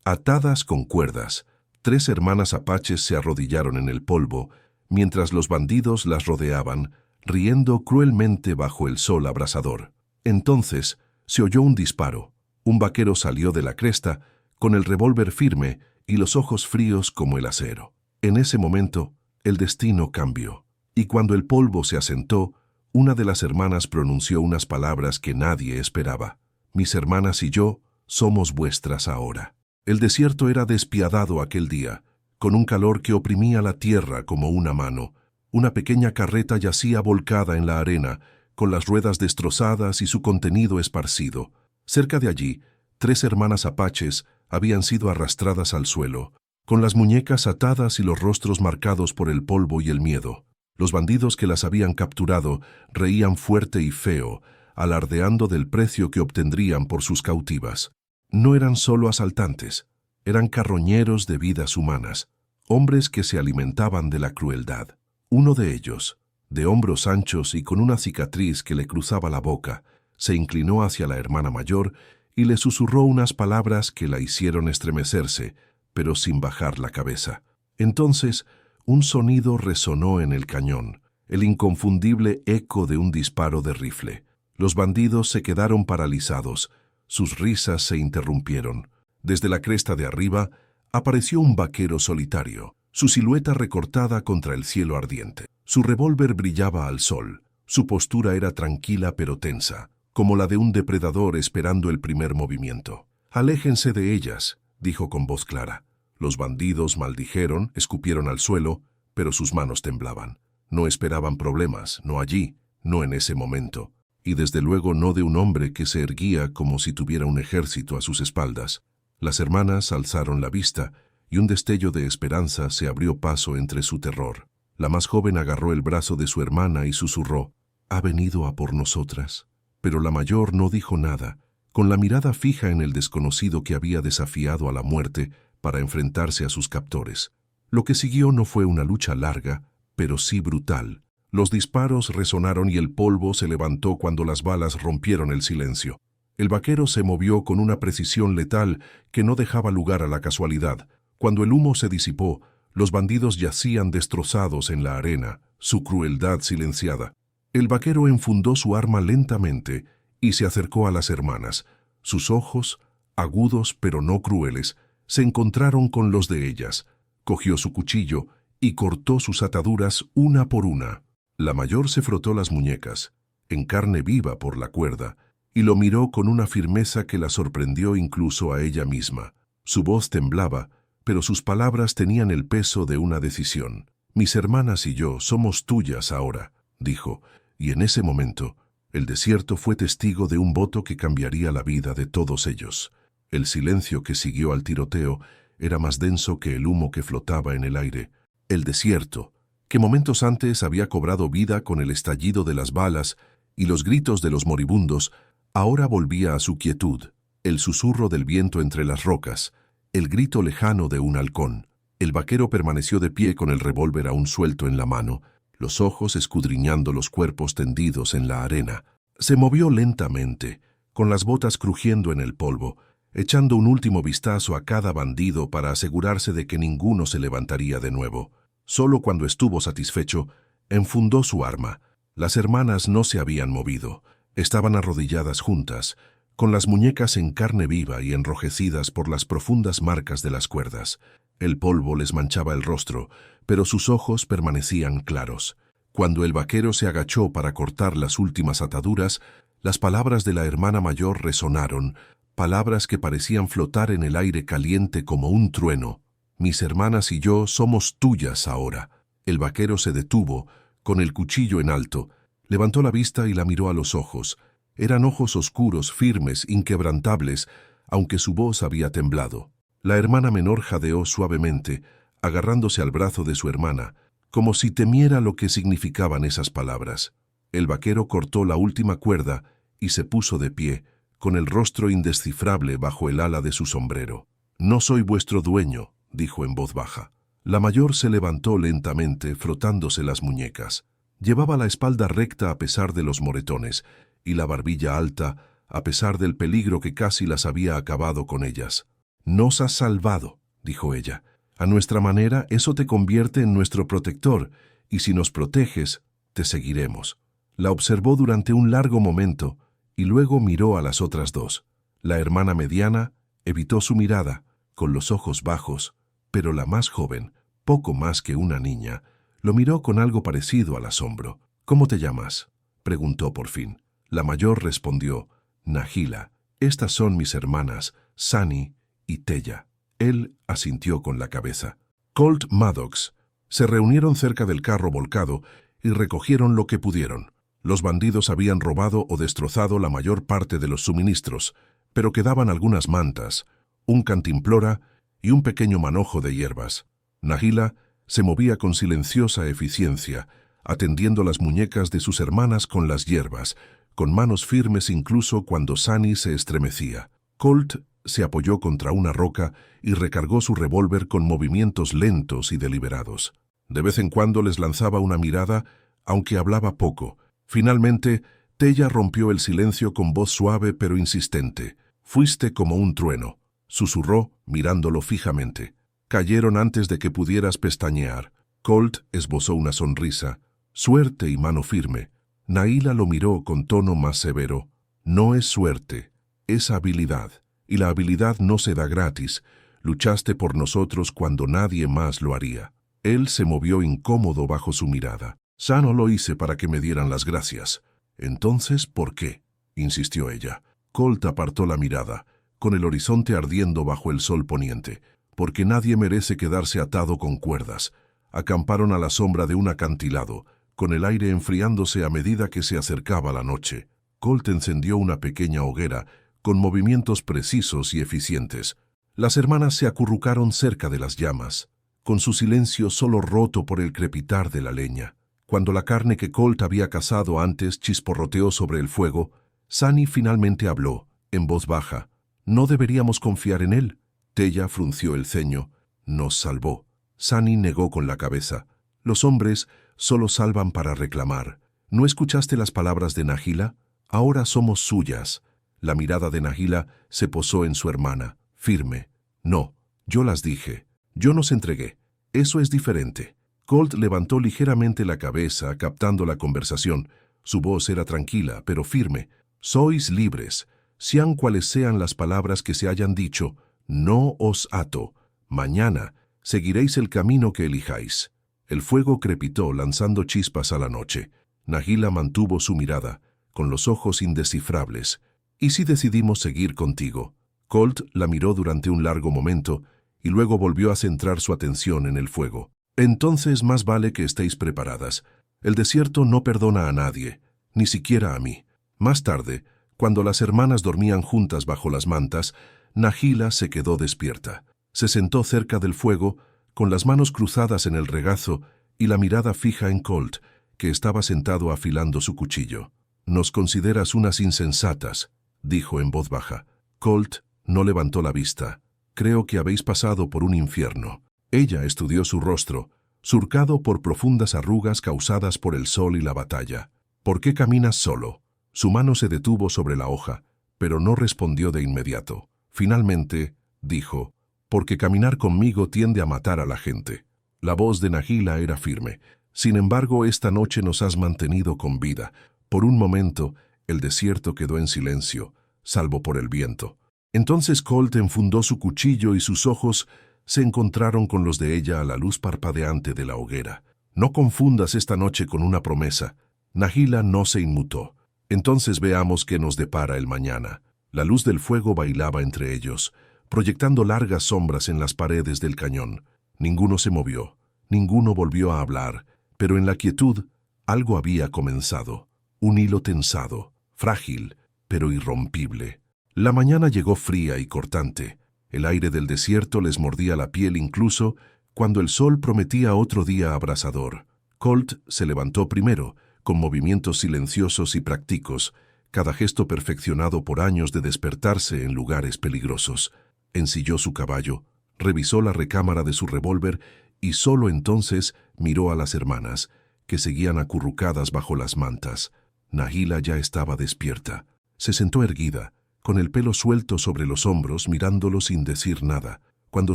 Atadas con cuerdas, 3 hermanas apaches se arrodillaron en el polvo, mientras los bandidos las rodeaban, riendo cruelmente bajo el sol abrasador. Entonces se oyó un disparo. Un vaquero salió de la cresta, con el revólver firme y los ojos fríos como el acero. En ese momento, el destino cambió, y cuando el polvo se asentó, una de las hermanas pronunció unas palabras que nadie esperaba. «Mis hermanas y yo somos vuestras ahora». El desierto era despiadado aquel día, con un calor que oprimía la tierra como una mano. Una pequeña carreta yacía volcada en la arena, con las ruedas destrozadas y su contenido esparcido. Cerca de allí, 3 hermanas apaches habían sido arrastradas al suelo, con las muñecas atadas y los rostros marcados por el polvo y el miedo. Los bandidos que las habían capturado reían fuerte y feo, alardeando del precio que obtendrían por sus cautivas. No eran solo asaltantes, eran carroñeros de vidas humanas, hombres que se alimentaban de la crueldad. Uno de ellos, de hombros anchos y con una cicatriz que le cruzaba la boca, se inclinó hacia la hermana mayor y le susurró unas palabras que la hicieron estremecerse, pero sin bajar la cabeza. Entonces, un sonido resonó en el cañón, el inconfundible eco de un disparo de rifle. Los bandidos se quedaron paralizados, sus risas se interrumpieron. Desde la cresta de arriba apareció un vaquero solitario, su silueta recortada contra el cielo ardiente. Su revólver brillaba al sol, su postura era tranquila pero tensa, como la de un depredador esperando el primer movimiento. «Aléjense de ellas», dijo con voz clara. Los bandidos maldijeron, escupieron al suelo, pero sus manos temblaban. No esperaban problemas, no allí, no en ese momento, y desde luego no de un hombre que se erguía como si tuviera un ejército a sus espaldas. Las hermanas alzaron la vista, y un destello de esperanza se abrió paso entre su terror. La más joven agarró el brazo de su hermana y susurró: «¿Ha venido a por nosotras?». Pero la mayor no dijo nada, con la mirada fija en el desconocido que había desafiado a la muerte para enfrentarse a sus captores. Lo que siguió no fue una lucha larga, pero sí brutal. Los disparos resonaron y el polvo se levantó cuando las balas rompieron el silencio. El vaquero se movió con una precisión letal que no dejaba lugar a la casualidad. Cuando el humo se disipó, los bandidos yacían destrozados en la arena, su crueldad silenciada. El vaquero enfundó su arma lentamente y se acercó a las hermanas. Sus ojos, agudos pero no crueles, se encontraron con los de ellas. Cogió su cuchillo y cortó sus ataduras una por una. La mayor se frotó las muñecas, en carne viva por la cuerda, y lo miró con una firmeza que la sorprendió incluso a ella misma. Su voz temblaba, pero sus palabras tenían el peso de una decisión. «Mis hermanas y yo somos tuyas ahora», dijo, y en ese momento, el desierto fue testigo de un voto que cambiaría la vida de todos ellos. El silencio que siguió al tiroteo era más denso que el humo que flotaba en el aire. El desierto, que momentos antes había cobrado vida con el estallido de las balas y los gritos de los moribundos, ahora volvía a su quietud, el susurro del viento entre las rocas, el grito lejano de un halcón. El vaquero permaneció de pie con el revólver aún suelto en la mano, los ojos escudriñando los cuerpos tendidos en la arena. Se movió lentamente, con las botas crujiendo en el polvo, echando un último vistazo a cada bandido para asegurarse de que ninguno se levantaría de nuevo. Solo cuando estuvo satisfecho, enfundó su arma. Las hermanas no se habían movido, estaban arrodilladas juntas, con las muñecas en carne viva y enrojecidas por las profundas marcas de las cuerdas. El polvo les manchaba el rostro, pero sus ojos permanecían claros. Cuando el vaquero se agachó para cortar las últimas ataduras, las palabras de la hermana mayor resonaron, palabras que parecían flotar en el aire caliente como un trueno. «Mis hermanas y yo somos tuyas ahora». El vaquero se detuvo, con el cuchillo en alto, levantó la vista y la miró a los ojos. Eran ojos oscuros, firmes, inquebrantables, aunque su voz había temblado. La hermana menor jadeó suavemente, agarrándose al brazo de su hermana, como si temiera lo que significaban esas palabras. El vaquero cortó la última cuerda y se puso de pie, con el rostro indescifrable bajo el ala de su sombrero. «No soy vuestro dueño», dijo en voz baja. La mayor se levantó lentamente, frotándose las muñecas. Llevaba la espalda recta a pesar de los moretones, y la barbilla alta, a pesar del peligro que casi las había acabado con ellas. «Nos has salvado», dijo ella. «A nuestra manera eso te convierte en nuestro protector, y si nos proteges, te seguiremos». La observó durante un largo momento y luego miró a las otras dos. La hermana mediana evitó su mirada, con los ojos bajos, pero la más joven, poco más que una niña, lo miró con algo parecido al asombro. «¿Cómo te llamas?», preguntó por fin. La mayor respondió: «Nahila. Estas son mis hermanas, Sani y Tella». Él asintió con la cabeza. Colt Maddox se reunieron cerca del carro volcado y recogieron lo que pudieron. Los bandidos habían robado o destrozado la mayor parte de los suministros, pero quedaban algunas mantas, un cantimplora y un pequeño manojo de hierbas. Nahila se movía con silenciosa eficiencia, atendiendo las muñecas de sus hermanas con las hierbas, con manos firmes incluso cuando Sani se estremecía. Colt se apoyó contra una roca y recargó su revólver con movimientos lentos y deliberados. De vez en cuando les lanzaba una mirada, aunque hablaba poco. Finalmente, Tella rompió el silencio con voz suave pero insistente. «Fuiste como un trueno», susurró, mirándolo fijamente. «Cayeron antes de que pudieras pestañear». Colt esbozó una sonrisa. «Suerte y mano firme». Nahila lo miró con tono más severo. «No es suerte, es habilidad. Y la habilidad no se da gratis. Luchaste por nosotros cuando nadie más lo haría». Él se movió incómodo bajo su mirada. «Sano lo hice para que me dieran las gracias». «Entonces, ¿por qué?», insistió ella. Colt apartó la mirada, con el horizonte ardiendo bajo el sol poniente. «Porque nadie merece quedarse atado con cuerdas». Acamparon a la sombra de un acantilado, con el aire enfriándose a medida que se acercaba la noche. Colt encendió una pequeña hoguera, con movimientos precisos y eficientes. Las hermanas se acurrucaron cerca de las llamas, con su silencio solo roto por el crepitar de la leña. Cuando la carne que Colt había cazado antes chisporroteó sobre el fuego, Sani finalmente habló, en voz baja. «¿No deberíamos confiar en él?». Tella frunció el ceño. «Nos salvó». Sani negó con la cabeza. «Los hombres solo salvan para reclamar. ¿No escuchaste las palabras de Nahila? Ahora somos suyas». La mirada de Nahila se posó en su hermana, firme. «No, yo las dije. Yo nos entregué. Eso es diferente». Colt levantó ligeramente la cabeza, captando la conversación. Su voz era tranquila, pero firme. «Sois libres. Sean cuales sean las palabras que se hayan dicho, no os ato. Mañana seguiréis el camino que elijáis». El fuego crepitó, lanzando chispas a la noche. Nahila mantuvo su mirada, con los ojos indescifrables. «¿Y si decidimos seguir contigo?». Colt la miró durante un largo momento y luego volvió a centrar su atención en el fuego. «Entonces más vale que estéis preparadas. El desierto no perdona a nadie, ni siquiera a mí». Más tarde, cuando las hermanas dormían juntas bajo las mantas, Nahila se quedó despierta. Se sentó cerca del fuego, con las manos cruzadas en el regazo y la mirada fija en Colt, que estaba sentado afilando su cuchillo. «Nos consideras unas insensatas», dijo en voz baja. Colt no levantó la vista. «Creo que habéis pasado por un infierno». Ella estudió su rostro, surcado por profundas arrugas causadas por el sol y la batalla. «¿Por qué caminas solo?». Su mano se detuvo sobre la hoja, pero no respondió de inmediato. Finalmente, dijo: «Porque caminar conmigo tiende a matar a la gente». La voz de Nahila era firme. «Sin embargo, esta noche nos has mantenido con vida». Por un momento, el desierto quedó en silencio, salvo por el viento. Entonces Colt enfundó su cuchillo y sus ojos se encontraron con los de ella a la luz parpadeante de la hoguera. «No confundas esta noche con una promesa». Nahila no se inmutó. «Entonces veamos qué nos depara el mañana». La luz del fuego bailaba entre ellos, proyectando largas sombras en las paredes del cañón. Ninguno se movió, ninguno volvió a hablar, pero en la quietud algo había comenzado. Un hilo tensado, frágil, pero irrompible. La mañana llegó fría y cortante. El aire del desierto les mordía la piel incluso cuando el sol prometía otro día abrasador. Colt se levantó primero, con movimientos silenciosos y prácticos, cada gesto perfeccionado por años de despertarse en lugares peligrosos. Ensilló su caballo, revisó la recámara de su revólver y solo entonces miró a las hermanas, que seguían acurrucadas bajo las mantas. Nahila ya estaba despierta. Se sentó erguida, con el pelo suelto sobre los hombros, mirándolo sin decir nada. Cuando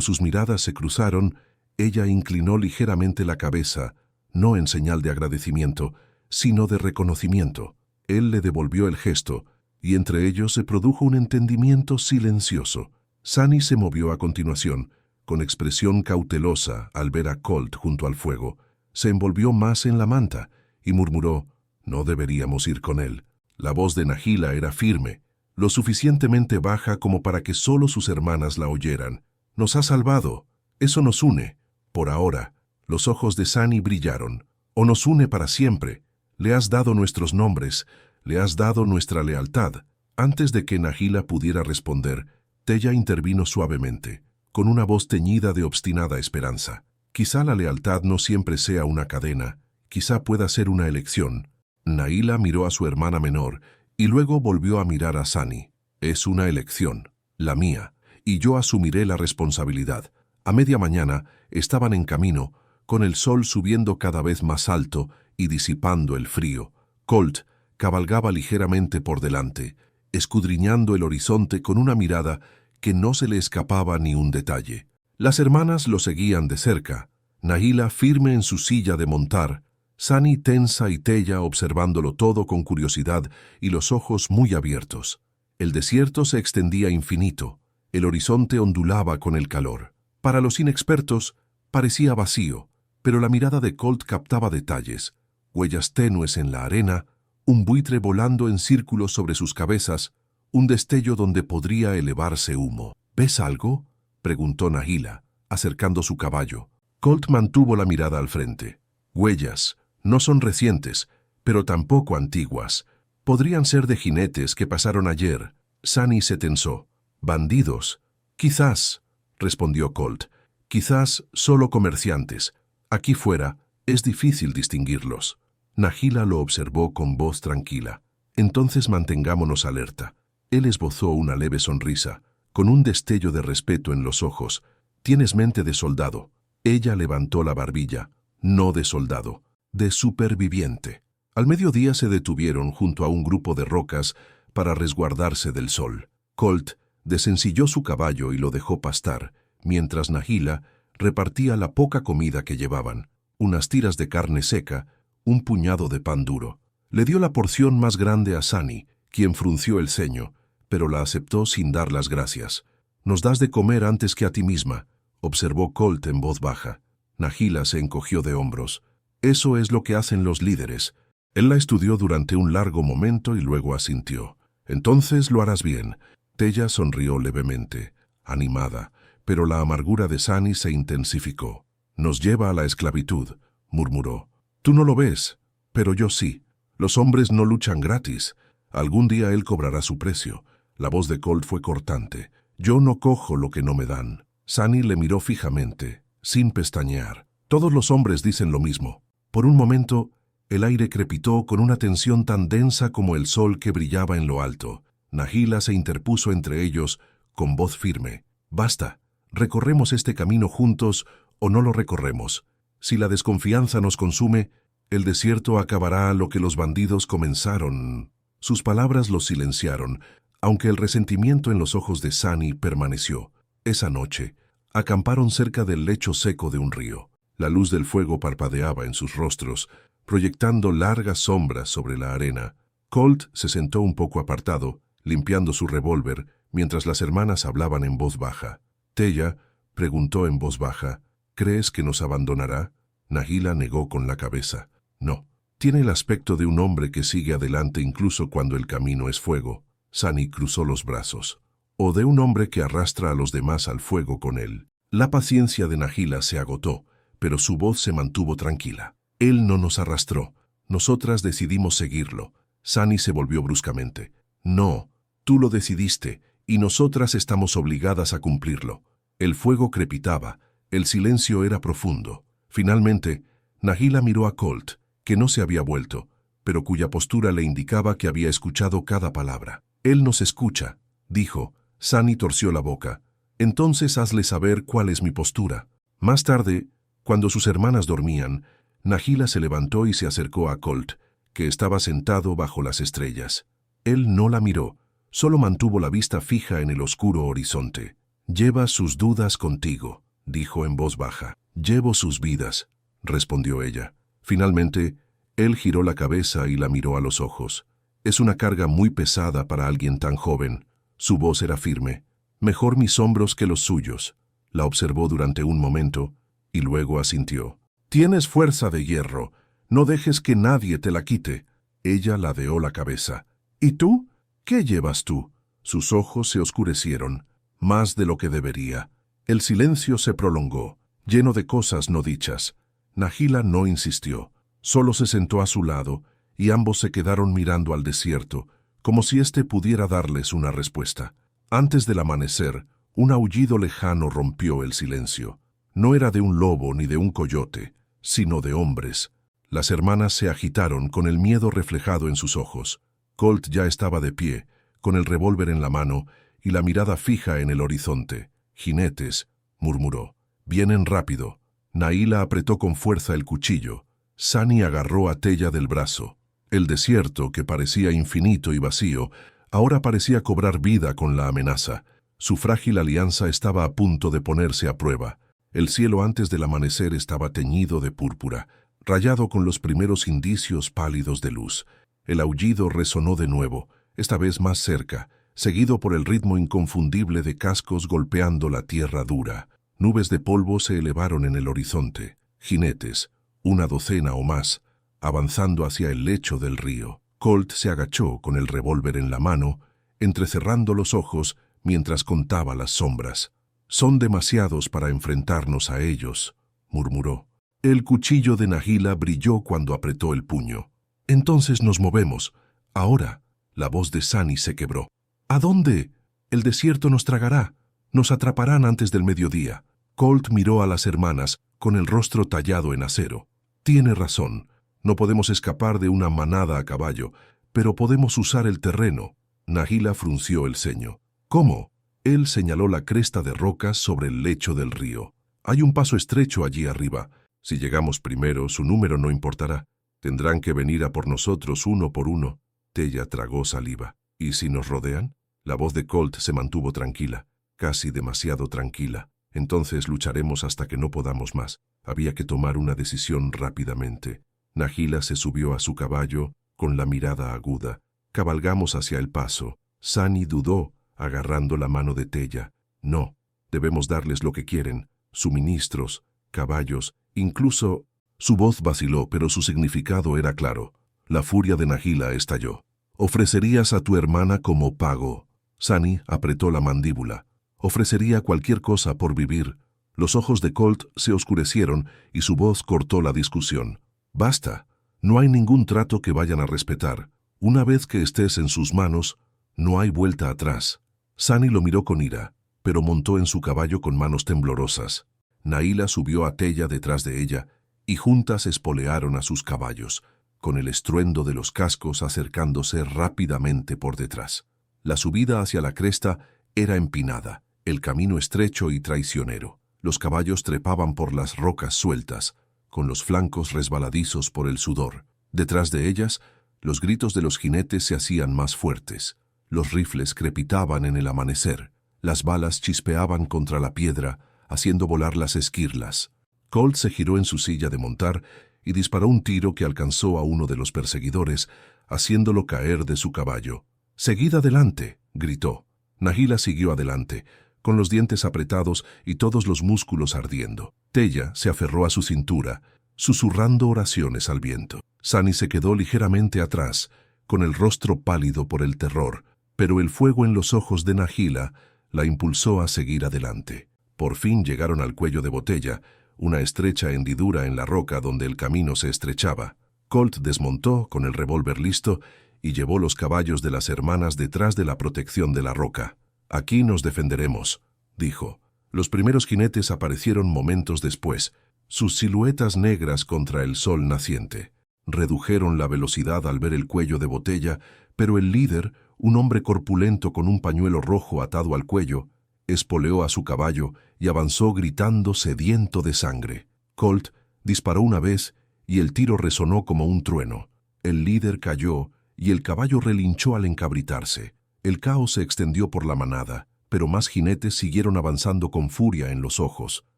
sus miradas se cruzaron, ella inclinó ligeramente la cabeza, no en señal de agradecimiento, sino de reconocimiento. Él le devolvió el gesto, y entre ellos se produjo un entendimiento silencioso. Sunny se movió a continuación, con expresión cautelosa al ver a Colt junto al fuego. Se envolvió más en la manta y murmuró: «No deberíamos ir con él». La voz de Nahila era firme, lo suficientemente baja como para que solo sus hermanas la oyeran. «Nos ha salvado. Eso nos une. Por ahora». Los ojos de Sunny brillaron. «O nos une para siempre. Le has dado nuestros nombres. Le has dado nuestra lealtad». Antes de que Nahila pudiera responder, Tella intervino suavemente, con una voz teñida de obstinada esperanza. «Quizá la lealtad no siempre sea una cadena. Quizá pueda ser una elección». Nahila miró a su hermana menor y luego volvió a mirar a Sunny. «Es una elección, la mía, y yo asumiré la responsabilidad». A media mañana estaban en camino, con el sol subiendo cada vez más alto y disipando el frío. Colt cabalgaba ligeramente por delante, escudriñando el horizonte con una mirada que no se le escapaba ni un detalle. Las hermanas lo seguían de cerca, Nahila firme en su silla de montar, Sunny tensa y Tella observándolo todo con curiosidad y los ojos muy abiertos. El desierto se extendía infinito, el horizonte ondulaba con el calor. Para los inexpertos parecía vacío, pero la mirada de Colt captaba detalles, huellas tenues en la arena, un buitre volando en círculos sobre sus cabezas, un destello donde podría elevarse humo. «¿Ves algo?», preguntó Nahila, acercando su caballo. Colt mantuvo la mirada al frente. «Huellas. No son recientes, pero tampoco antiguas. Podrían ser de jinetes que pasaron ayer». Sunny se tensó. «¿Bandidos?» «Quizás», respondió Colt. «Quizás solo comerciantes. Aquí fuera es difícil distinguirlos». Nahila lo observó con voz tranquila. «Entonces mantengámonos alerta». Él esbozó una leve sonrisa, con un destello de respeto en los ojos. «Tienes mente de soldado». Ella levantó la barbilla. «No de soldado, de superviviente». Al mediodía se detuvieron junto a un grupo de rocas para resguardarse del sol. Colt desencilló su caballo y lo dejó pastar, mientras Nahila repartía la poca comida que llevaban, unas tiras de carne seca, un puñado de pan duro. Le dio la porción más grande a Sunny, quien frunció el ceño, pero la aceptó sin dar las gracias. «Nos das de comer antes que a ti misma», observó Colt en voz baja. Nahila se encogió de hombros. «Eso es lo que hacen los líderes». Él la estudió durante un largo momento y luego asintió. «Entonces lo harás bien». Tella sonrió levemente, animada, pero la amargura de Sunny se intensificó. «Nos lleva a la esclavitud», murmuró. «Tú no lo ves, pero yo sí. Los hombres no luchan gratis. Algún día él cobrará su precio». La voz de Colt fue cortante. «Yo no cojo lo que no me dan». Sunny le miró fijamente, sin pestañear. «Todos los hombres dicen lo mismo». Por un momento, el aire crepitó con una tensión tan densa como el sol que brillaba en lo alto. Nahila se interpuso entre ellos con voz firme. «Basta. Recorremos este camino juntos o no lo recorremos. Si la desconfianza nos consume, el desierto acabará lo que los bandidos comenzaron». Sus palabras los silenciaron, aunque el resentimiento en los ojos de Sunny permaneció. Esa noche, acamparon cerca del lecho seco de un río. La luz del fuego parpadeaba en sus rostros, proyectando largas sombras sobre la arena. Colt se sentó un poco apartado, limpiando su revólver, mientras las hermanas hablaban en voz baja. Tella preguntó en voz baja: «¿Crees que nos abandonará?» Nahila negó con la cabeza. «No. Tiene el aspecto de un hombre que sigue adelante incluso cuando el camino es fuego». Sunny cruzó los brazos. «O de un hombre que arrastra a los demás al fuego con él». La paciencia de Nahila se agotó, pero su voz se mantuvo tranquila. «Él no nos arrastró. Nosotras decidimos seguirlo». Sunny se volvió bruscamente. «No, tú lo decidiste, y nosotras estamos obligadas a cumplirlo». El fuego crepitaba, el silencio era profundo. Finalmente, Nahila miró a Colt, que no se había vuelto, pero cuya postura le indicaba que había escuchado cada palabra. «Él nos escucha», dijo. Sunny torció la boca. «Entonces hazle saber cuál es mi postura». Más tarde, cuando sus hermanas dormían, Nahila se levantó y se acercó a Colt, que estaba sentado bajo las estrellas. Él no la miró, Solo mantuvo la vista fija en el oscuro horizonte. «Lleva sus dudas contigo», dijo en voz baja. «Llevo sus vidas», respondió ella. Finalmente, él giró la cabeza y la miró a los ojos. «Es una carga muy pesada para alguien tan joven». Su voz era firme. «Mejor mis hombros que los suyos». La observó durante un momento y luego asintió. «Tienes fuerza de hierro. No dejes que nadie te la quite». Ella ladeó la cabeza. «¿Y tú? ¿Qué llevas tú?» Sus ojos se oscurecieron, más de lo que debería. El silencio se prolongó, lleno de cosas no dichas. Nahila no insistió. Solo se sentó a su lado y ambos se quedaron mirando al desierto, como si éste pudiera darles una respuesta. Antes del amanecer, un aullido lejano rompió el silencio. No era de un lobo ni de un coyote, sino de hombres. Las hermanas se agitaron con el miedo reflejado en sus ojos. Colt ya estaba de pie, con el revólver en la mano y la mirada fija en el horizonte. «Jinetes», murmuró. «Vienen rápido». Nahila apretó con fuerza el cuchillo. Sani agarró a Tella del brazo. El desierto, que parecía infinito y vacío, ahora parecía cobrar vida con la amenaza. Su frágil alianza estaba a punto de ponerse a prueba. El cielo antes del amanecer estaba teñido de púrpura, rayado con los primeros indicios pálidos de luz. El aullido resonó de nuevo, esta vez más cerca, seguido por el ritmo inconfundible de cascos golpeando la tierra dura. Nubes de polvo se elevaron en el horizonte. Jinetes, una docena o más, avanzando hacia el lecho del río. Colt se agachó con el revólver en la mano, entrecerrando los ojos mientras contaba las sombras. «Son demasiados para enfrentarnos a ellos», murmuró. El cuchillo de Nahila brilló cuando apretó el puño. «Entonces nos movemos. Ahora». La voz de Sani se quebró. «¿A dónde? El desierto nos tragará. Nos atraparán antes del mediodía». Colt miró a las hermanas con el rostro tallado en acero. «Tiene razón. No podemos escapar de una manada a caballo, pero podemos usar el terreno». Nahila frunció el ceño. «¿Cómo?» Él señaló la cresta de rocas sobre el lecho del río. «Hay un paso estrecho allí arriba. Si llegamos primero, su número no importará. Tendrán que venir a por nosotros uno por uno». Tella tragó saliva. «¿Y si nos rodean?» La voz de Colt se mantuvo tranquila, casi demasiado tranquila. «Entonces lucharemos hasta que no podamos más». Había que tomar una decisión rápidamente. Nahila se subió a su caballo con la mirada aguda. Cabalgamos hacia el paso. Sani dudó, agarrando la mano de Tella. «No, debemos darles lo que quieren. Suministros, caballos, incluso...» Su voz vaciló, pero su significado era claro. La furia de Nahila estalló. «Ofrecerías a tu hermana como pago». Sani apretó la mandíbula. «Ofrecería cualquier cosa por vivir». Los ojos de Colt se oscurecieron y su voz cortó la discusión. «Basta. No hay ningún trato que vayan a respetar. Una vez que estés en sus manos, no hay vuelta atrás». Sani lo miró con ira, pero montó en su caballo con manos temblorosas. Nahila subió a Tella detrás de ella y juntas espolearon a sus caballos, con el estruendo de los cascos acercándose rápidamente por detrás. La subida hacia la cresta era empinada, el camino estrecho y traicionero. Los caballos trepaban por las rocas sueltas, con los flancos resbaladizos por el sudor. Detrás de ellas, los gritos de los jinetes se hacían más fuertes. Los rifles crepitaban en el amanecer. Las balas chispeaban contra la piedra, haciendo volar las esquirlas. Colt se giró en su silla de montar y disparó un tiro que alcanzó a uno de los perseguidores, haciéndolo caer de su caballo. «Seguid adelante», gritó. Nahila siguió adelante, con los dientes apretados y todos los músculos ardiendo. Tella se aferró a su cintura, susurrando oraciones al viento. Sani se quedó ligeramente atrás, con el rostro pálido por el terror, pero el fuego en los ojos de Nahila la impulsó a seguir adelante. Por fin llegaron al cuello de botella, una estrecha hendidura en la roca donde el camino se estrechaba. Colt desmontó con el revólver listo y llevó los caballos de las hermanas detrás de la protección de la roca. «Aquí nos defenderemos», dijo. Los primeros jinetes aparecieron momentos después, sus siluetas negras contra el sol naciente. Redujeron la velocidad al ver el cuello de botella, pero el líder, un hombre corpulento con un pañuelo rojo atado al cuello, espoleó a su caballo y avanzó gritando sediento de sangre. Colt disparó una vez y el tiro resonó como un trueno. El líder cayó y el caballo relinchó al encabritarse. El caos se extendió por la manada, pero más jinetes siguieron avanzando con furia en los ojos.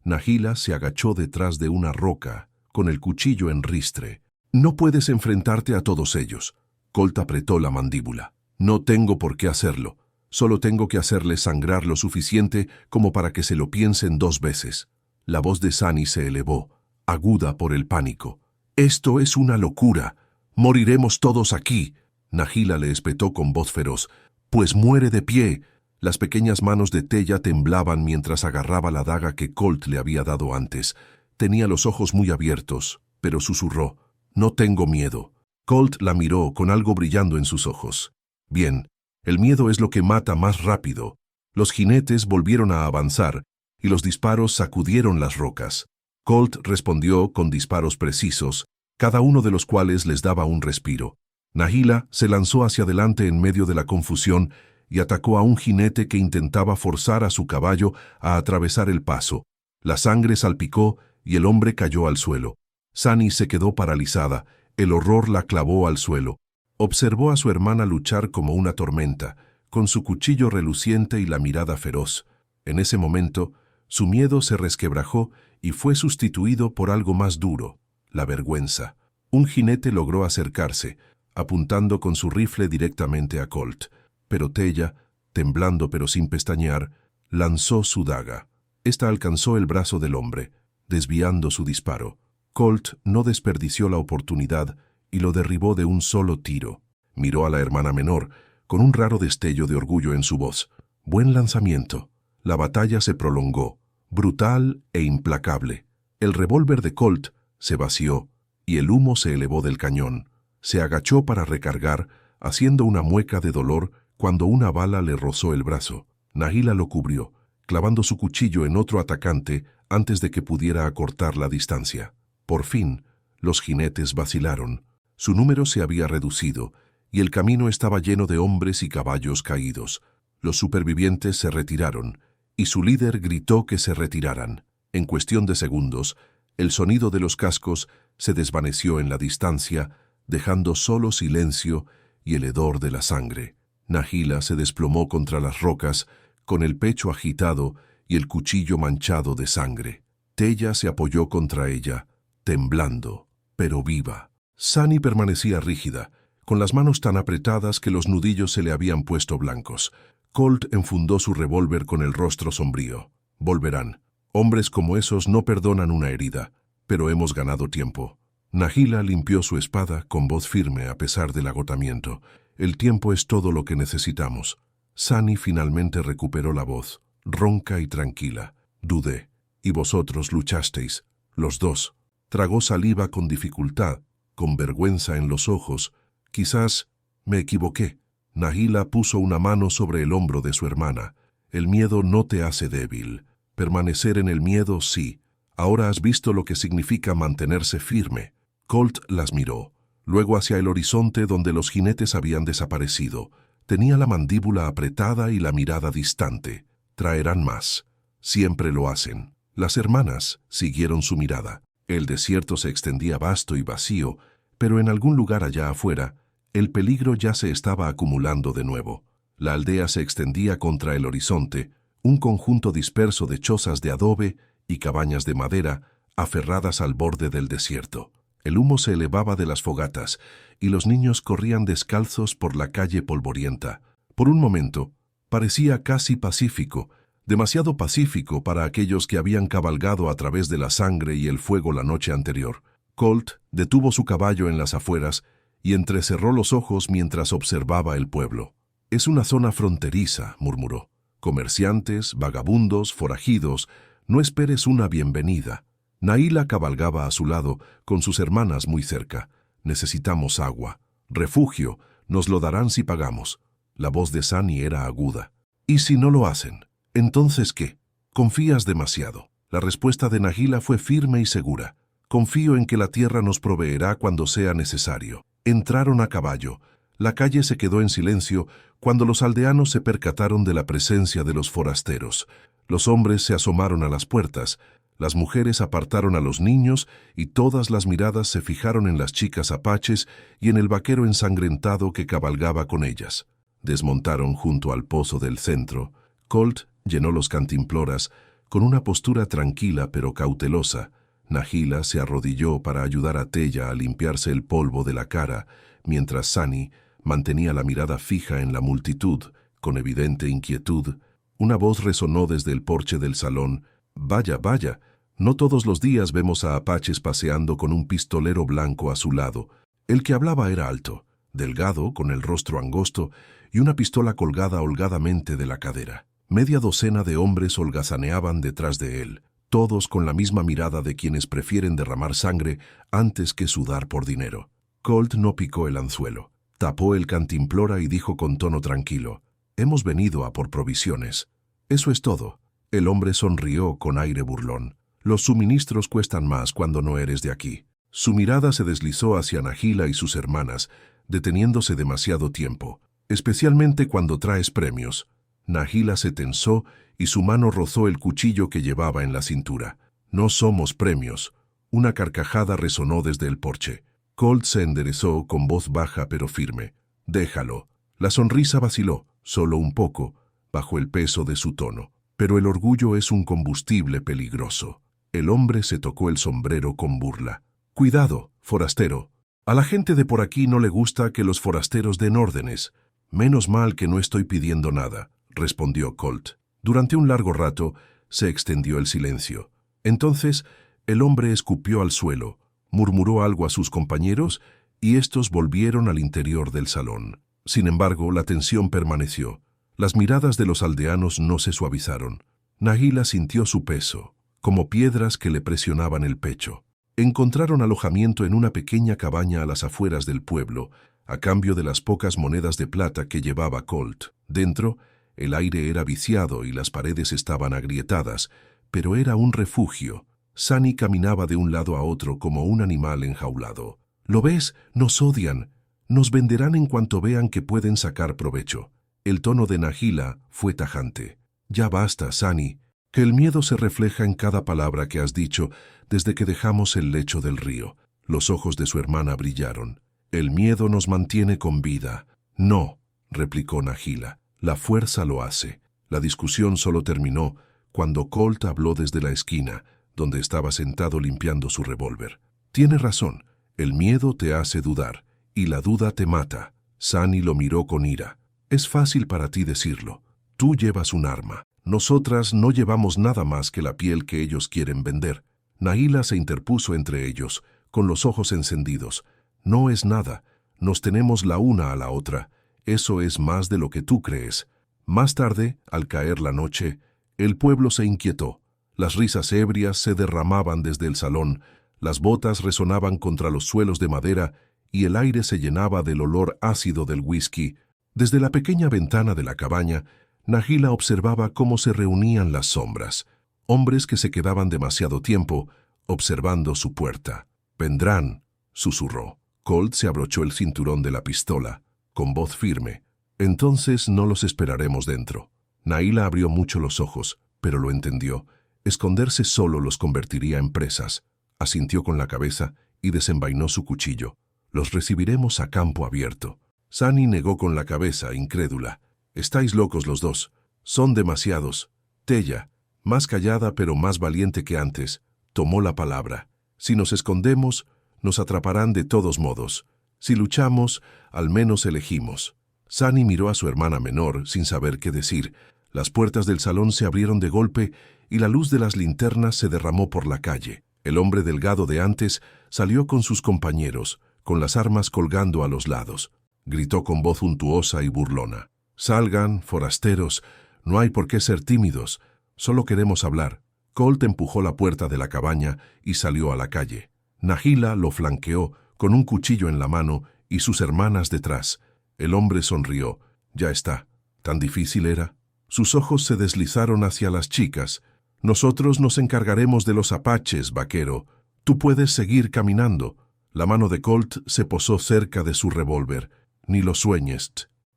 Nahila se agachó detrás de una roca, con el cuchillo en ristre. «No puedes enfrentarte a todos ellos». Colt apretó la mandíbula. «No tengo por qué hacerlo. Solo tengo que hacerle sangrar lo suficiente como para que se lo piensen 2 veces». La voz de Sunny se elevó, aguda por el pánico. «Esto es una locura. Moriremos todos aquí». Nahila le espetó con voz feroz. «Pues muere de pie». Las pequeñas manos de Tella temblaban mientras agarraba la daga que Colt le había dado antes. Tenía los ojos muy abiertos, pero susurró. «No tengo miedo». Colt la miró con algo brillando en sus ojos. «Bien, el miedo es lo que mata más rápido». Los jinetes volvieron a avanzar y los disparos sacudieron las rocas. Colt respondió con disparos precisos, cada uno de los cuales les daba un respiro. Nahila se lanzó hacia adelante en medio de la confusión y atacó a un jinete que intentaba forzar a su caballo a atravesar el paso. La sangre salpicó y el hombre cayó al suelo. Sunny se quedó paralizada, el horror la clavó al suelo. Observó a su hermana luchar como una tormenta, con su cuchillo reluciente y la mirada feroz. En ese momento, su miedo se resquebrajó y fue sustituido por algo más duro, la vergüenza. Un jinete logró acercarse, apuntando con su rifle directamente a Colt, pero Tella, temblando pero sin pestañear, lanzó su daga. Esta alcanzó el brazo del hombre, desviando su disparo. Colt no desperdició la oportunidad y lo derribó de un solo tiro. Miró a la hermana menor, con un raro destello de orgullo en su voz. «Buen lanzamiento». La batalla se prolongó, brutal e implacable. El revólver de Colt se vació y el humo se elevó del cañón. Se agachó para recargar, haciendo una mueca de dolor cuando una bala le rozó el brazo. Nahila lo cubrió, clavando su cuchillo en otro atacante antes de que pudiera acortar la distancia. Por fin, los jinetes vacilaron. Su número se había reducido y el camino estaba lleno de hombres y caballos caídos. Los supervivientes se retiraron y su líder gritó que se retiraran. En cuestión de segundos, el sonido de los cascos se desvaneció en la distancia, dejando solo silencio y el hedor de la sangre. Nahila se desplomó contra las rocas, con el pecho agitado y el cuchillo manchado de sangre. Tella se apoyó contra ella, temblando, pero viva. Sunny permanecía rígida, con las manos tan apretadas que los nudillos se le habían puesto blancos. Colt enfundó su revólver con el rostro sombrío. «Volverán. Hombres como esos no perdonan una herida, pero hemos ganado tiempo». Nahila limpió su espada con voz firme a pesar del agotamiento. «El tiempo es todo lo que necesitamos». Sunny finalmente recuperó la voz, ronca y tranquila. «Dudé. Y vosotros luchasteis. Los dos». Tragó saliva con dificultad, con vergüenza en los ojos. «Quizás me equivoqué». Nahila puso una mano sobre el hombro de su hermana. «El miedo no te hace débil. Permanecer en el miedo, sí. Ahora has visto lo que significa mantenerse firme». Colt las miró, luego hacia el horizonte donde los jinetes habían desaparecido. Tenía la mandíbula apretada y la mirada distante. «Traerán más. Siempre lo hacen». Las hermanas siguieron su mirada. El desierto se extendía vasto y vacío, pero en algún lugar allá afuera, el peligro ya se estaba acumulando de nuevo. La aldea se extendía contra el horizonte, un conjunto disperso de chozas de adobe y cabañas de madera aferradas al borde del desierto. El humo se elevaba de las fogatas y los niños corrían descalzos por la calle polvorienta. Por un momento, parecía casi pacífico, demasiado pacífico para aquellos que habían cabalgado a través de la sangre y el fuego la noche anterior. Colt detuvo su caballo en las afueras y entrecerró los ojos mientras observaba el pueblo. «Es una zona fronteriza», murmuró. «Comerciantes, vagabundos, forajidos, no esperes una bienvenida». Nahila cabalgaba a su lado, con sus hermanas muy cerca. «Necesitamos agua. Refugio. Nos lo darán si pagamos». La voz de Sunny era aguda. «¿Y si no lo hacen? ¿Entonces qué? Confías demasiado». La respuesta de Nahila fue firme y segura. «Confío en que la tierra nos proveerá cuando sea necesario». Entraron a caballo. La calle se quedó en silencio cuando los aldeanos se percataron de la presencia de los forasteros. Los hombres se asomaron a las puertas, las mujeres apartaron a los niños y todas las miradas se fijaron en las chicas apaches y en el vaquero ensangrentado que cabalgaba con ellas. Desmontaron junto al pozo del centro. Colt llenó los cantimploras con una postura tranquila pero cautelosa. Nahila se arrodilló para ayudar a Tella a limpiarse el polvo de la cara, mientras Sani mantenía la mirada fija en la multitud, con evidente inquietud. Una voz resonó desde el porche del salón. «Vaya, vaya, no todos los días vemos a apaches paseando con un pistolero blanco a su lado». El que hablaba era alto, delgado, con el rostro angosto y una pistola colgada holgadamente de la cadera. Media docena de hombres holgazaneaban detrás de él, todos con la misma mirada de quienes prefieren derramar sangre antes que sudar por dinero. Colt no picó el anzuelo. Tapó el cantimplora y dijo con tono tranquilo: «Hemos venido a por provisiones». «Eso es todo». El hombre sonrió con aire burlón. «Los suministros cuestan más cuando no eres de aquí». Su mirada se deslizó hacia Nahila y sus hermanas, deteniéndose demasiado tiempo, especialmente cuando traes premios. Nahila se tensó y su mano rozó el cuchillo que llevaba en la cintura. «No somos premios». Una carcajada resonó desde el porche. Colt se enderezó con voz baja pero firme. «Déjalo». La sonrisa vaciló, solo un poco, bajo el peso de su tono. «Pero el orgullo es un combustible peligroso». El hombre se tocó el sombrero con burla. «Cuidado, forastero. A la gente de por aquí no le gusta que los forasteros den órdenes». «Menos mal que no estoy pidiendo nada», respondió Colt. Durante un largo rato se extendió el silencio. Entonces el hombre escupió al suelo, murmuró algo a sus compañeros y estos volvieron al interior del salón. Sin embargo, la tensión permaneció. Las miradas de los aldeanos no se suavizaron. Nahila sintió su peso, como piedras que le presionaban el pecho. Encontraron alojamiento en una pequeña cabaña a las afueras del pueblo, a cambio de las pocas monedas de plata que llevaba Colt. Dentro, el aire era viciado y las paredes estaban agrietadas, pero era un refugio. Sani caminaba de un lado a otro como un animal enjaulado. «¿Lo ves? Nos odian. Nos venderán en cuanto vean que pueden sacar provecho». El tono de Nahila fue tajante. «Ya basta, Sani, que el miedo se refleja en cada palabra que has dicho desde que dejamos el lecho del río». Los ojos de su hermana brillaron. «El miedo nos mantiene con vida». «No», replicó Nahila, «la fuerza lo hace». La discusión solo terminó cuando Colt habló desde la esquina, donde estaba sentado limpiando su revólver. «Tiene razón, el miedo te hace dudar, y la duda te mata». Sani lo miró con ira. «Es fácil para ti decirlo. Tú llevas un arma. Nosotras no llevamos nada más que la piel que ellos quieren vender». Nahila se interpuso entre ellos, con los ojos encendidos. «No es nada. Nos tenemos la una a la otra. Eso es más de lo que tú crees». Más tarde, al caer la noche, el pueblo se inquietó. Las risas ebrias se derramaban desde el salón, las botas resonaban contra los suelos de madera y el aire se llenaba del olor ácido del whisky. Desde la pequeña ventana de la cabaña, Nahila observaba cómo se reunían las sombras, hombres que se quedaban demasiado tiempo observando su puerta. «Vendrán», susurró. Colt se abrochó el cinturón de la pistola, con voz firme. «Entonces no los esperaremos dentro». Nahila abrió mucho los ojos, pero lo entendió. Esconderse solo los convertiría en presas. Asintió con la cabeza y desenvainó su cuchillo. «Los recibiremos a campo abierto». Sani negó con la cabeza, incrédula. «Estáis locos los dos. Son demasiados». Tella, más callada pero más valiente que antes, tomó la palabra. «Si nos escondemos, nos atraparán de todos modos. Si luchamos, al menos elegimos». Sani miró a su hermana menor sin saber qué decir. Las puertas del salón se abrieron de golpe y la luz de las linternas se derramó por la calle. El hombre delgado de antes salió con sus compañeros, con las armas colgando a los lados. Gritó con voz untuosa y burlona. «Salgan, forasteros, no hay por qué ser tímidos, solo queremos hablar». Colt empujó la puerta de la cabaña y salió a la calle. Nahila lo flanqueó con un cuchillo en la mano y sus hermanas detrás. El hombre sonrió. «Ya está. ¿Tan difícil era?» Sus ojos se deslizaron hacia las chicas. «Nosotros nos encargaremos de los apaches, vaquero. Tú puedes seguir caminando». La mano de Colt se posó cerca de su revólver. «Ni lo sueñes».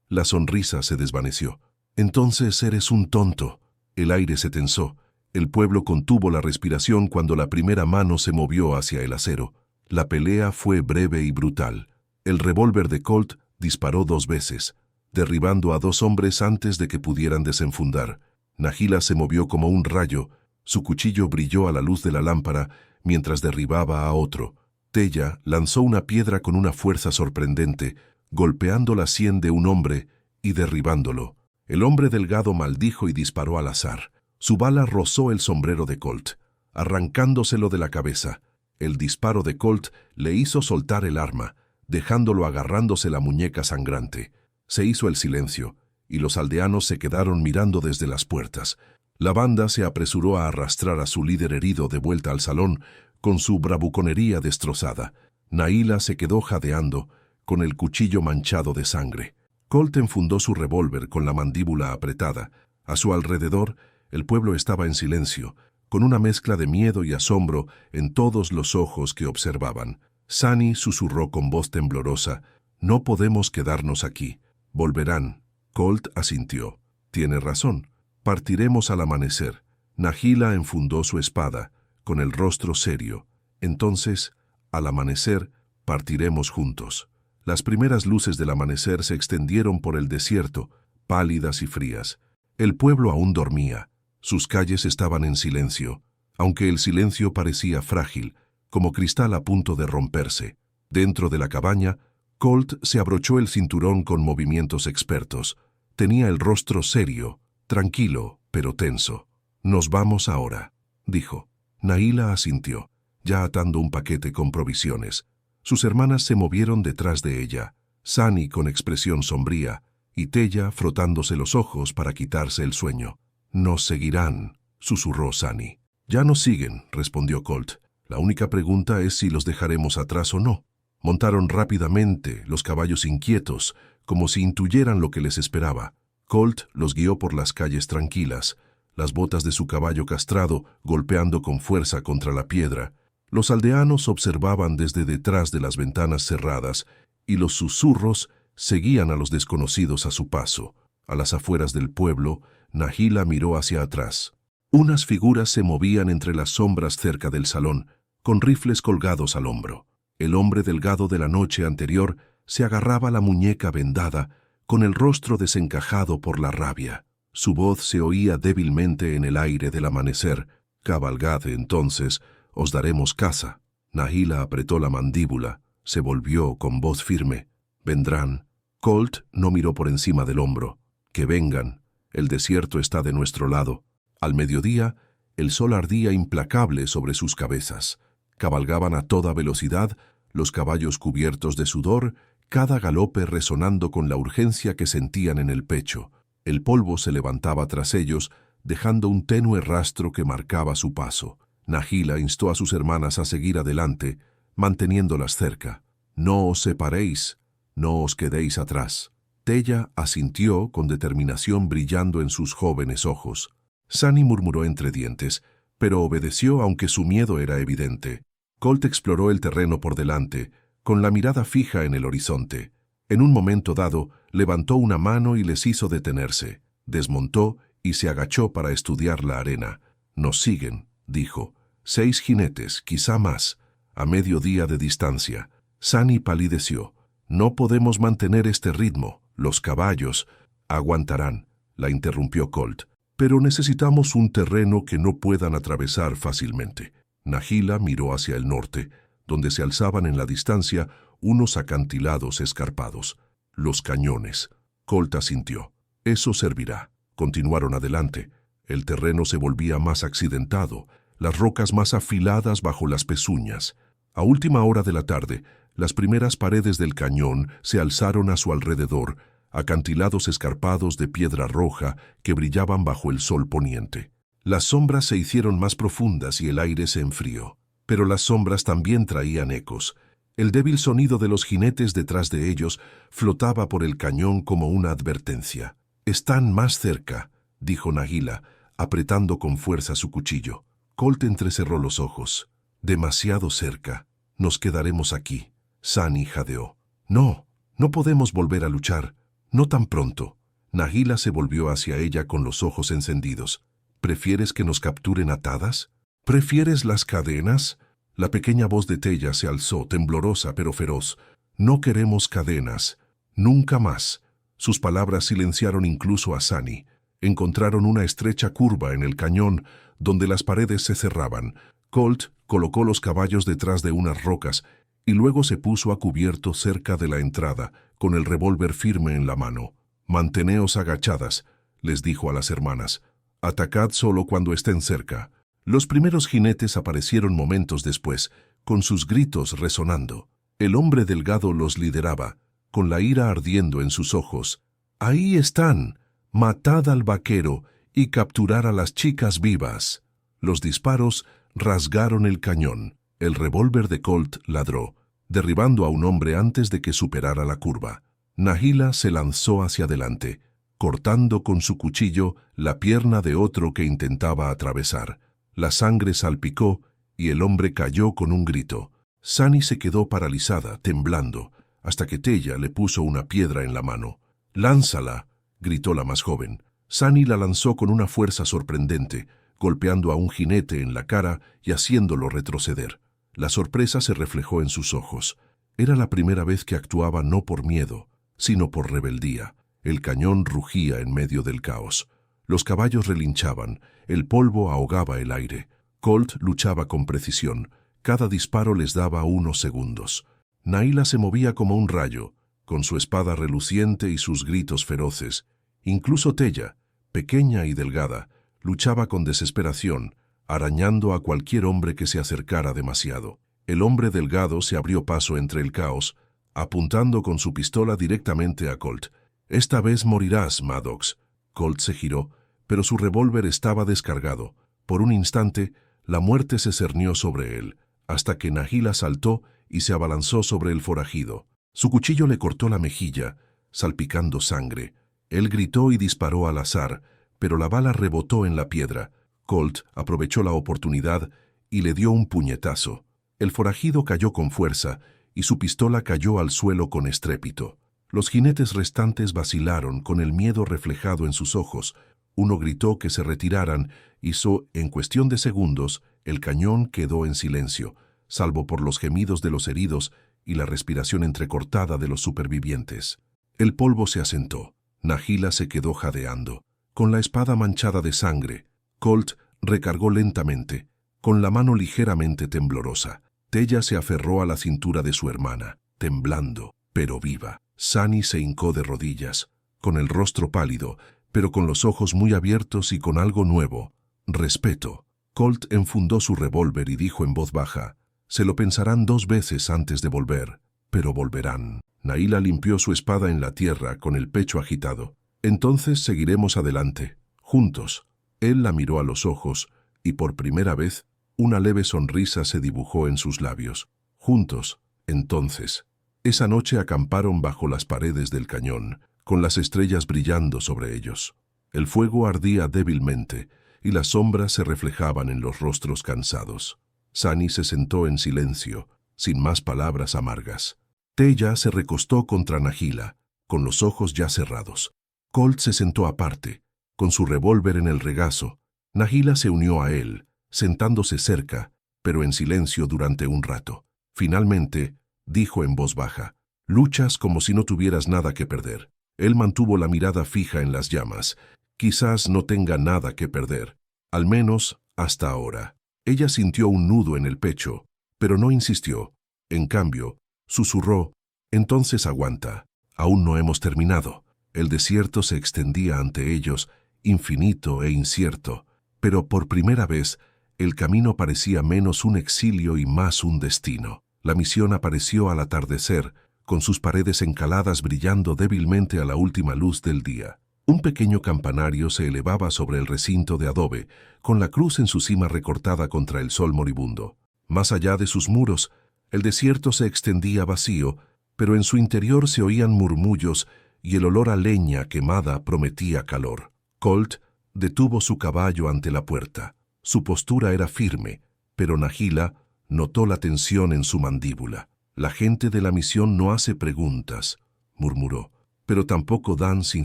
La sonrisa se desvaneció. «Entonces eres un tonto». El aire se tensó. El pueblo contuvo la respiración cuando la primera mano se movió hacia el acero. La pelea fue breve y brutal. El revólver de Colt disparó 2 veces. derribando a 2 hombres antes de que pudieran desenfundar. Nahila se movió como un rayo, su cuchillo brilló a la luz de la lámpara mientras derribaba a otro. Tella lanzó una piedra con una fuerza sorprendente, golpeando la sien de un hombre y derribándolo. El hombre delgado maldijo y disparó al azar. Su bala rozó el sombrero de Colt, arrancándoselo de la cabeza. El disparo de Colt le hizo soltar el arma, dejándolo agarrándose la muñeca sangrante. Se hizo el silencio, y los aldeanos se quedaron mirando desde las puertas. La banda se apresuró a arrastrar a su líder herido de vuelta al salón, con su bravuconería destrozada. Nahila se quedó jadeando, con el cuchillo manchado de sangre. Colt enfundó su revólver con la mandíbula apretada. A su alrededor, el pueblo estaba en silencio, con una mezcla de miedo y asombro en todos los ojos que observaban. Sani susurró con voz temblorosa: «No podemos quedarnos aquí. Volverán». Colt asintió. «Tiene razón. Partiremos al amanecer». Nahila enfundó su espada, con el rostro serio. «Entonces, al amanecer, partiremos juntos». Las primeras luces del amanecer se extendieron por el desierto, pálidas y frías. El pueblo aún dormía. Sus calles estaban en silencio, aunque el silencio parecía frágil, como cristal a punto de romperse. Dentro de la cabaña, Colt se abrochó el cinturón con movimientos expertos. Tenía el rostro serio, tranquilo, pero tenso. «Nos vamos ahora», dijo. Nahila asintió, ya atando un paquete con provisiones. Sus hermanas se movieron detrás de ella, Sani con expresión sombría, y Tella frotándose los ojos para quitarse el sueño. «Nos seguirán», susurró Sani. «Ya nos siguen», respondió Colt. «La única pregunta es si los dejaremos atrás o no». Montaron rápidamente, los caballos inquietos, como si intuyeran lo que les esperaba. Colt los guió por las calles tranquilas, las botas de su caballo castrado golpeando con fuerza contra la piedra. Los aldeanos observaban desde detrás de las ventanas cerradas, y los susurros seguían a los desconocidos a su paso. A las afueras del pueblo, Nahila miró hacia atrás. Unas figuras se movían entre las sombras cerca del salón, con rifles colgados al hombro. El hombre delgado de la noche anterior se agarraba la muñeca vendada, con el rostro desencajado por la rabia. Su voz se oía débilmente en el aire del amanecer. «Cabalgad entonces, os daremos caza». Nahila apretó la mandíbula, se volvió con voz firme. «Vendrán». Colt no miró por encima del hombro. «Que vengan. El desierto está de nuestro lado». Al mediodía, el sol ardía implacable sobre sus cabezas. Cabalgaban a toda velocidad, los caballos cubiertos de sudor, cada galope resonando con la urgencia que sentían en el pecho. El polvo se levantaba tras ellos, dejando un tenue rastro que marcaba su paso. Nahila instó a sus hermanas a seguir adelante, manteniéndolas cerca. «No os separéis, no os quedéis atrás». Tella asintió con determinación brillando en sus jóvenes ojos. Sani murmuró entre dientes, pero obedeció aunque su miedo era evidente. Colt exploró el terreno por delante, con la mirada fija en el horizonte. En un momento dado, levantó una mano y les hizo detenerse. Desmontó y se agachó para estudiar la arena. «Nos siguen», dijo. 6 jinetes, quizá más, a medio día de distancia. Sani palideció. «No podemos mantener este ritmo. Los caballos aguantarán», la interrumpió Colt. «Pero necesitamos un terreno que no puedan atravesar fácilmente». Nahila miró hacia el norte, donde se alzaban en la distancia unos acantilados escarpados. «Los cañones». Colt asintió. «Eso servirá». Continuaron adelante. El terreno se volvía más accidentado, las rocas más afiladas bajo las pezuñas. A última hora de la tarde, las primeras paredes del cañón se alzaron a su alrededor, acantilados escarpados de piedra roja que brillaban bajo el sol poniente. Las sombras se hicieron más profundas y el aire se enfrió. Pero las sombras también traían ecos. El débil sonido de los jinetes detrás de ellos flotaba por el cañón como una advertencia. «Están más cerca», dijo Nahila, apretando con fuerza su cuchillo. Colt entrecerró los ojos. «Demasiado cerca. Nos quedaremos aquí». Sani jadeó. «No, no podemos volver a luchar. No tan pronto». Nahila se volvió hacia ella con los ojos encendidos. «¿Prefieres que nos capturen atadas? ¿Prefieres las cadenas?» La pequeña voz de Tella se alzó, temblorosa pero feroz. «No queremos cadenas. Nunca más. Sus palabras silenciaron incluso a Sani. Encontraron una estrecha curva en el cañón donde las paredes se cerraban. Colt colocó los caballos detrás de unas rocas y luego se puso a cubierto cerca de la entrada, con el revólver firme en la mano. «Manteneos agachadas», les dijo a las hermanas. «Atacad solo cuando estén cerca». Los primeros jinetes aparecieron momentos después, con sus gritos resonando. El hombre delgado los lideraba, con la ira ardiendo en sus ojos. «Ahí están. Matad al vaquero y capturad a las chicas vivas». Los disparos rasgaron el cañón. El revólver de Colt ladró, derribando a un hombre antes de que superara la curva. Nahila se lanzó hacia adelante, cortando con su cuchillo la pierna de otro que intentaba atravesar. La sangre salpicó y el hombre cayó con un grito. Sani se quedó paralizada, temblando, hasta que Tella le puso una piedra en la mano. «¡Lánzala!», gritó la más joven. Sani la lanzó con una fuerza sorprendente, golpeando a un jinete en la cara y haciéndolo retroceder. La sorpresa se reflejó en sus ojos. Era la primera vez que actuaba no por miedo, sino por rebeldía. El cañón rugía en medio del caos. Los caballos relinchaban, el polvo ahogaba el aire. Colt luchaba con precisión. Cada disparo les daba unos segundos. Nahila se movía como un rayo, con su espada reluciente y sus gritos feroces. Incluso Tella, pequeña y delgada, luchaba con desesperación, arañando a cualquier hombre que se acercara demasiado. El hombre delgado se abrió paso entre el caos, apuntando con su pistola directamente a Colt. «Esta vez morirás, Maddox». Colt se giró, pero su revólver estaba descargado. Por un instante, la muerte se cernió sobre él, hasta que Nahila saltó y se abalanzó sobre el forajido. Su cuchillo le cortó la mejilla, salpicando sangre. Él gritó y disparó al azar, pero la bala rebotó en la piedra. Colt aprovechó la oportunidad y le dio un puñetazo. El forajido cayó con fuerza y su pistola cayó al suelo con estrépito. Los jinetes restantes vacilaron con el miedo reflejado en sus ojos. Uno gritó que se retiraran y en cuestión de segundos, el cañón quedó en silencio, salvo por los gemidos de los heridos y la respiración entrecortada de los supervivientes. El polvo se asentó. Nahila se quedó jadeando, con la espada manchada de sangre. Colt recargó lentamente, con la mano ligeramente temblorosa. Tella se aferró a la cintura de su hermana, temblando, pero viva. Sani se hincó de rodillas, con el rostro pálido, pero con los ojos muy abiertos y con algo nuevo: respeto. Colt enfundó su revólver y dijo en voz baja: «Se lo pensarán 2 veces antes de volver, pero volverán». Nahila limpió su espada en la tierra con el pecho agitado. «Entonces seguiremos adelante, juntos». Él la miró a los ojos y por primera vez una leve sonrisa se dibujó en sus labios. «Juntos, entonces». Esa noche acamparon bajo las paredes del cañón, con las estrellas brillando sobre ellos. El fuego ardía débilmente y las sombras se reflejaban en los rostros cansados. Sani se sentó en silencio, sin más palabras amargas. Tella se recostó contra Nahila, con los ojos ya cerrados. Colt se sentó aparte, con su revólver en el regazo. Nahila se unió a él, sentándose cerca, pero en silencio durante un rato. Finalmente, dijo en voz baja: «Luchas como si no tuvieras nada que perder». Él mantuvo la mirada fija en las llamas. «Quizás no tenga nada que perder, al menos hasta ahora». Ella sintió un nudo en el pecho, pero no insistió. En cambio, susurró: «Entonces aguanta, aún no hemos terminado». El desierto se extendía ante ellos, infinito e incierto, pero por primera vez el camino parecía menos un exilio y más un destino. La misión apareció al atardecer, con sus paredes encaladas brillando débilmente a la última luz del día. Un pequeño campanario se elevaba sobre el recinto de adobe, con la cruz en su cima recortada contra el sol moribundo. Más allá de sus muros, el desierto se extendía vacío, pero en su interior se oían murmullos y el olor a leña quemada prometía calor. Colt detuvo su caballo ante la puerta. Su postura era firme, pero Nahila notó la tensión en su mandíbula. «La gente de la misión no hace preguntas», murmuró, «pero tampoco dan sin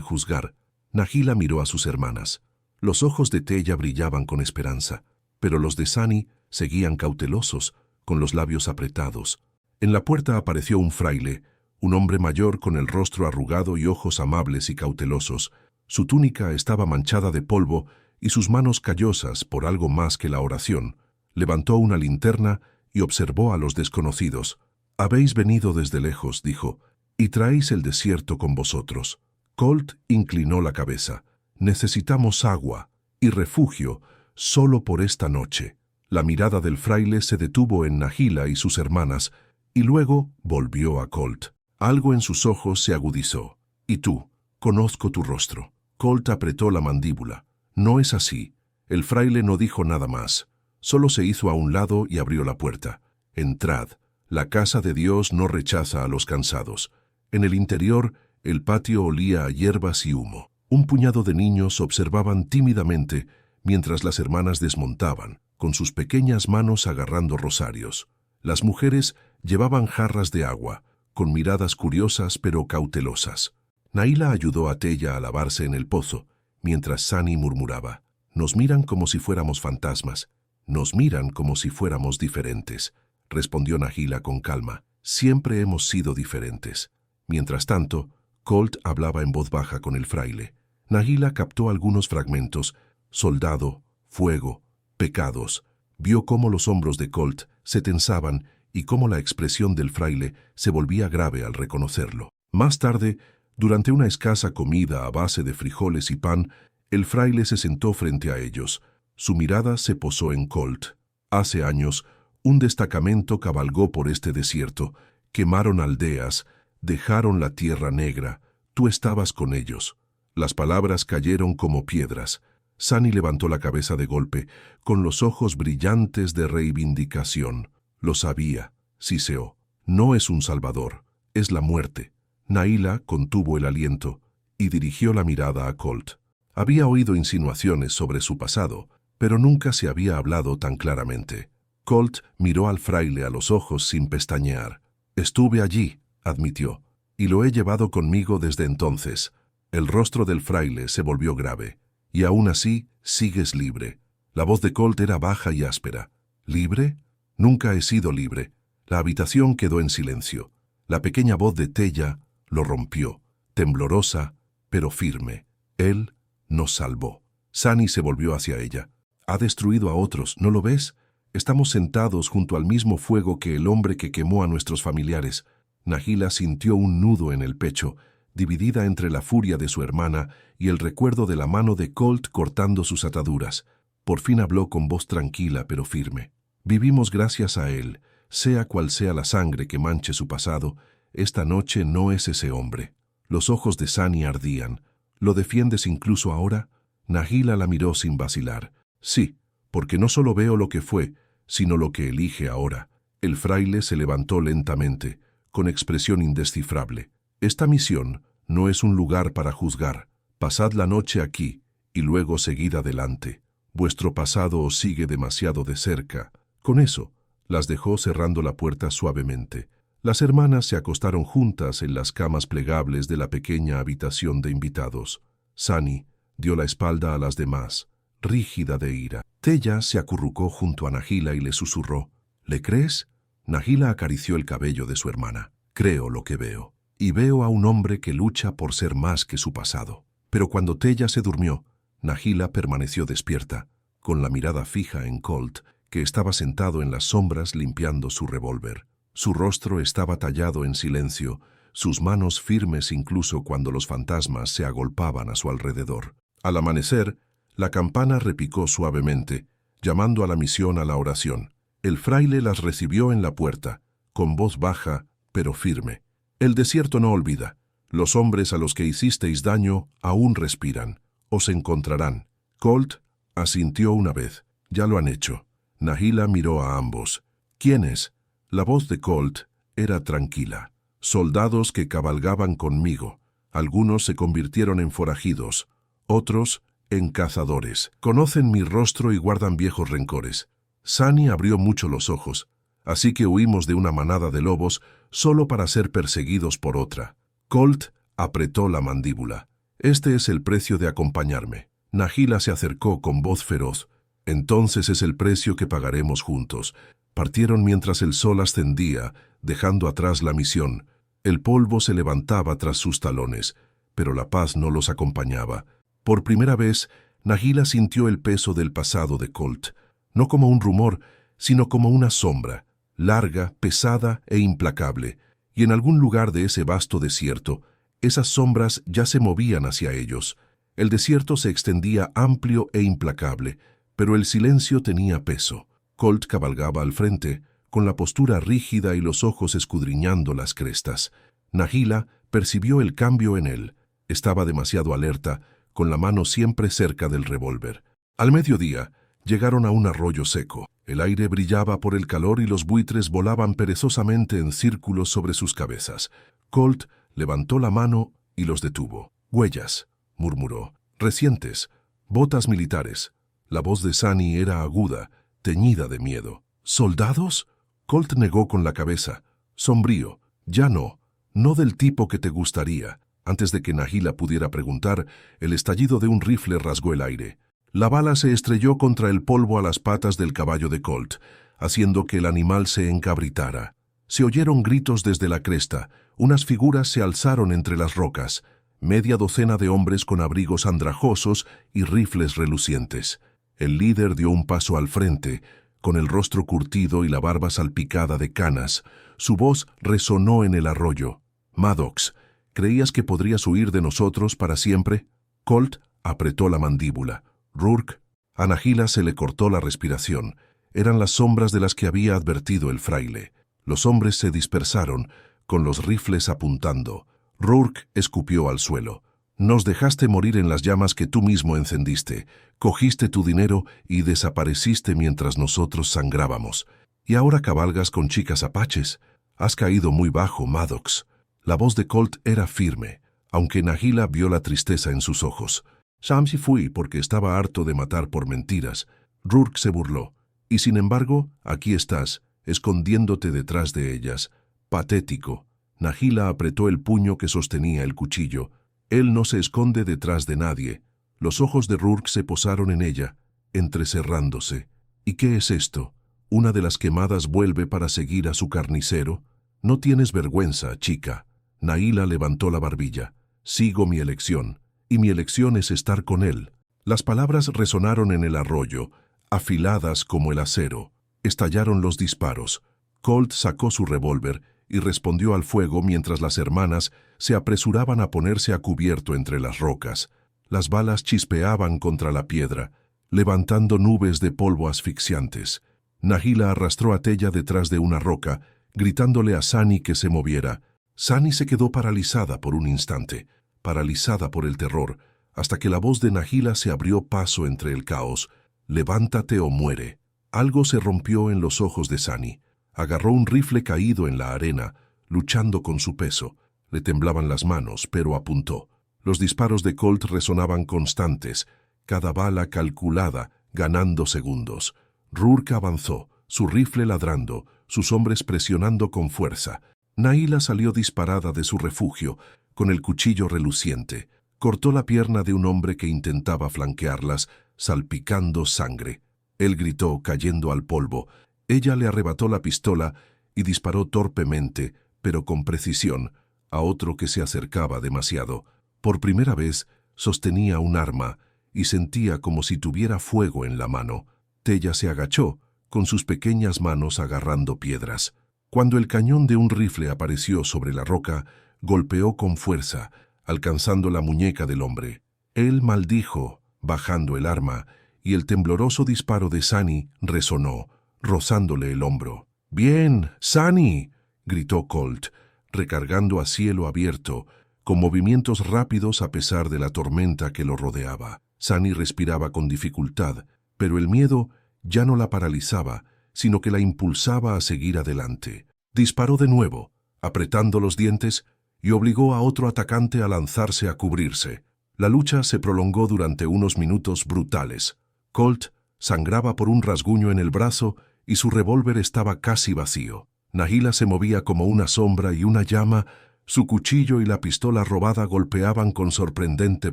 juzgar». Nahila miró a sus hermanas. Los ojos de Tella brillaban con esperanza, pero los de Sani seguían cautelosos, con los labios apretados. En la puerta apareció un fraile, un hombre mayor con el rostro arrugado y ojos amables y cautelosos. Su túnica estaba manchada de polvo y sus manos callosas por algo más que la oración. Levantó una linterna y observó a los desconocidos. «Habéis venido desde lejos», dijo, «y traéis el desierto con vosotros». Colt inclinó la cabeza. «Necesitamos agua y refugio solo por esta noche». La mirada del fraile se detuvo en Nahila y sus hermanas, y luego volvió a Colt. Algo en sus ojos se agudizó. «¿Y tú? Conozco tu rostro». Colt apretó la mandíbula. «No es así». El fraile no dijo nada más. Solo se hizo a un lado y abrió la puerta. «Entrad. La casa de Dios no rechaza a los cansados». En el interior, el patio olía a hierbas y humo. Un puñado de niños observaban tímidamente mientras las hermanas desmontaban, con sus pequeñas manos agarrando rosarios. Las mujeres llevaban jarras de agua, con miradas curiosas pero cautelosas. Nahila ayudó a Tella a lavarse en el pozo, mientras Sani murmuraba: «Nos miran como si fuéramos fantasmas. Nos miran como si fuéramos diferentes», respondió Nahila con calma. «Siempre hemos sido diferentes». Mientras tanto, Colt hablaba en voz baja con el fraile. Nahila captó algunos fragmentos: soldado, fuego, pecados. Vio cómo los hombros de Colt se tensaban y cómo la expresión del fraile se volvía grave al reconocerlo. Más tarde, durante una escasa comida a base de frijoles y pan, el fraile se sentó frente a ellos. Su mirada se posó en Colt. Hace años, un destacamento cabalgó por este desierto, quemaron aldeas, dejaron la tierra negra. Tú estabas con ellos. Las palabras cayeron como piedras. Sani levantó la cabeza de golpe, con los ojos brillantes de reivindicación. Lo sabía, siseó. No es un salvador, es la muerte. Nahila contuvo el aliento y dirigió la mirada a Colt. Había oído insinuaciones sobre su pasado, pero nunca se había hablado tan claramente. Colt miró al fraile a los ojos sin pestañear. «Estuve allí», admitió, «y lo he llevado conmigo desde entonces». El rostro del fraile se volvió grave. «Y aún así, sigues libre». La voz de Colt era baja y áspera. «¿Libre? Nunca he sido libre». La habitación quedó en silencio. La pequeña voz de Tella lo rompió, temblorosa, pero firme. «Él nos salvó». Sani se volvió hacia ella. «Ha destruido a otros, ¿no lo ves? Estamos sentados junto al mismo fuego que el hombre que quemó a nuestros familiares». Nahila sintió un nudo en el pecho, dividida entre la furia de su hermana y el recuerdo de la mano de Colt cortando sus ataduras. Por fin habló con voz tranquila pero firme. «Vivimos gracias a él. Sea cual sea la sangre que manche su pasado, esta noche no es ese hombre». Los ojos de Sani ardían. «¿Lo defiendes incluso ahora?» Nahila la miró sin vacilar. «Sí, porque no solo veo lo que fue, sino lo que elige ahora». El fraile se levantó lentamente, con expresión indescifrable. «Esta misión no es un lugar para juzgar. Pasad la noche aquí y luego seguid adelante. Vuestro pasado os sigue demasiado de cerca». Con eso, las dejó cerrando la puerta suavemente. Las hermanas se acostaron juntas en las camas plegables de la pequeña habitación de invitados. Sani dio la espalda a las demás, rígida de ira. Tella se acurrucó junto a Nahila y le susurró: «¿Le crees?» Nahila acarició el cabello de su hermana. «Creo lo que veo. Y veo a un hombre que lucha por ser más que su pasado». Pero cuando Tella se durmió, Nahila permaneció despierta, con la mirada fija en Colt, que estaba sentado en las sombras limpiando su revólver. Su rostro estaba tallado en silencio, sus manos firmes incluso cuando los fantasmas se agolpaban a su alrededor. Al amanecer, la campana repicó suavemente, llamando a la misión a la oración. El fraile las recibió en la puerta, con voz baja pero firme. «El desierto no olvida. Los hombres a los que hicisteis daño aún respiran. Os encontrarán». Colt asintió una vez. «Ya lo han hecho». Nahila miró a ambos. «¿Quiénes?» La voz de Colt era tranquila. «Soldados que cabalgaban conmigo. Algunos se convirtieron en forajidos, otros en cazadores. Conocen mi rostro y guardan viejos rencores». Sani abrió mucho los ojos. «Así que huimos de una manada de lobos solo para ser perseguidos por otra». Colt apretó la mandíbula. «Este es el precio de acompañarme». Nahila se acercó con voz feroz. «Entonces es el precio que pagaremos juntos». Partieron mientras el sol ascendía, dejando atrás la misión. El polvo se levantaba tras sus talones, pero la paz no los acompañaba. Por primera vez, Nahila sintió el peso del pasado de Colt, no como un rumor, sino como una sombra, larga, pesada e implacable, y en algún lugar de ese vasto desierto, esas sombras ya se movían hacia ellos. El desierto se extendía amplio e implacable, pero el silencio tenía peso. Colt cabalgaba al frente, con la postura rígida y los ojos escudriñando las crestas. Nahila percibió el cambio en él. Estaba demasiado alerta, con la mano siempre cerca del revólver. Al mediodía, llegaron a un arroyo seco. El aire brillaba por el calor y los buitres volaban perezosamente en círculos sobre sus cabezas. Colt levantó la mano y los detuvo. «Huellas», murmuró. «Recientes. Botas militares». La voz de Sunny era aguda, teñida de miedo. «¿Soldados?» Colt negó con la cabeza. Sombrío. «Ya no. No del tipo que te gustaría». Antes de que Nahila pudiera preguntar, el estallido de un rifle rasgó el aire. La bala se estrelló contra el polvo a las patas del caballo de Colt, haciendo que el animal se encabritara. Se oyeron gritos desde la cresta, unas figuras se alzaron entre las rocas, media docena de hombres con abrigos andrajosos y rifles relucientes. El líder dio un paso al frente, con el rostro curtido y la barba salpicada de canas. Su voz resonó en el arroyo. «Maddox, ¿creías que podrías huir de nosotros para siempre?» Colt apretó la mandíbula. «Rourke». A Nahila se le cortó la respiración. Eran las sombras de las que había advertido el fraile. Los hombres se dispersaron, con los rifles apuntando. Rourke escupió al suelo. «Nos dejaste morir en las llamas que tú mismo encendiste. Cogiste tu dinero y desapareciste mientras nosotros sangrábamos. Y ahora cabalgas con chicas apaches. Has caído muy bajo, Maddox». La voz de Colt era firme, aunque Nahila vio la tristeza en sus ojos. «Samsi fui porque estaba harto de matar por mentiras». Rourke se burló. «Y sin embargo, aquí estás, escondiéndote detrás de ellas. Patético». Nahila apretó el puño que sostenía el cuchillo. «Él no se esconde detrás de nadie». Los ojos de Rourke se posaron en ella, entrecerrándose. «¿Y qué es esto? ¿Una de las quemadas vuelve para seguir a su carnicero? No tienes vergüenza, chica». Nahila levantó la barbilla. «Sigo mi elección, y mi elección es estar con él». Las palabras resonaron en el arroyo, afiladas como el acero. Estallaron los disparos. Colt sacó su revólver y respondió al fuego mientras las hermanas se apresuraban a ponerse a cubierto entre las rocas. Las balas chispeaban contra la piedra, levantando nubes de polvo asfixiantes. Nahila arrastró a Tella detrás de una roca, gritándole a Sunny que se moviera. Sunny se quedó paralizada por un instante, paralizada por el terror, hasta que la voz de Nahila se abrió paso entre el caos. «Levántate o muere». Algo se rompió en los ojos de Sunny. Agarró un rifle caído en la arena, luchando con su peso. Le temblaban las manos, pero apuntó. Los disparos de Colt resonaban constantes, cada bala calculada, ganando segundos. Rourke avanzó, su rifle ladrando, sus hombres presionando con fuerza. Nahila salió disparada de su refugio, con el cuchillo reluciente. Cortó la pierna de un hombre que intentaba flanquearlas, salpicando sangre. Él gritó, cayendo al polvo. Ella le arrebató la pistola y disparó torpemente, pero con precisión, a otro que se acercaba demasiado. Por primera vez sostenía un arma y sentía como si tuviera fuego en la mano. Tella se agachó, con sus pequeñas manos agarrando piedras. Cuando el cañón de un rifle apareció sobre la roca, golpeó con fuerza, alcanzando la muñeca del hombre. Él maldijo, bajando el arma, y el tembloroso disparo de Sunny resonó, rozándole el hombro. «¡Bien, Sunny!», gritó Colt, recargando a cielo abierto, con movimientos rápidos a pesar de la tormenta que lo rodeaba. Sunny respiraba con dificultad, pero el miedo ya no la paralizaba, sino que la impulsaba a seguir adelante. Disparó de nuevo, apretando los dientes, y obligó a otro atacante a lanzarse a cubrirse. La lucha se prolongó durante unos minutos brutales. Colt sangraba por un rasguño en el brazo y su revólver estaba casi vacío. Nahila se movía como una sombra y una llama. Su cuchillo y la pistola robada golpeaban con sorprendente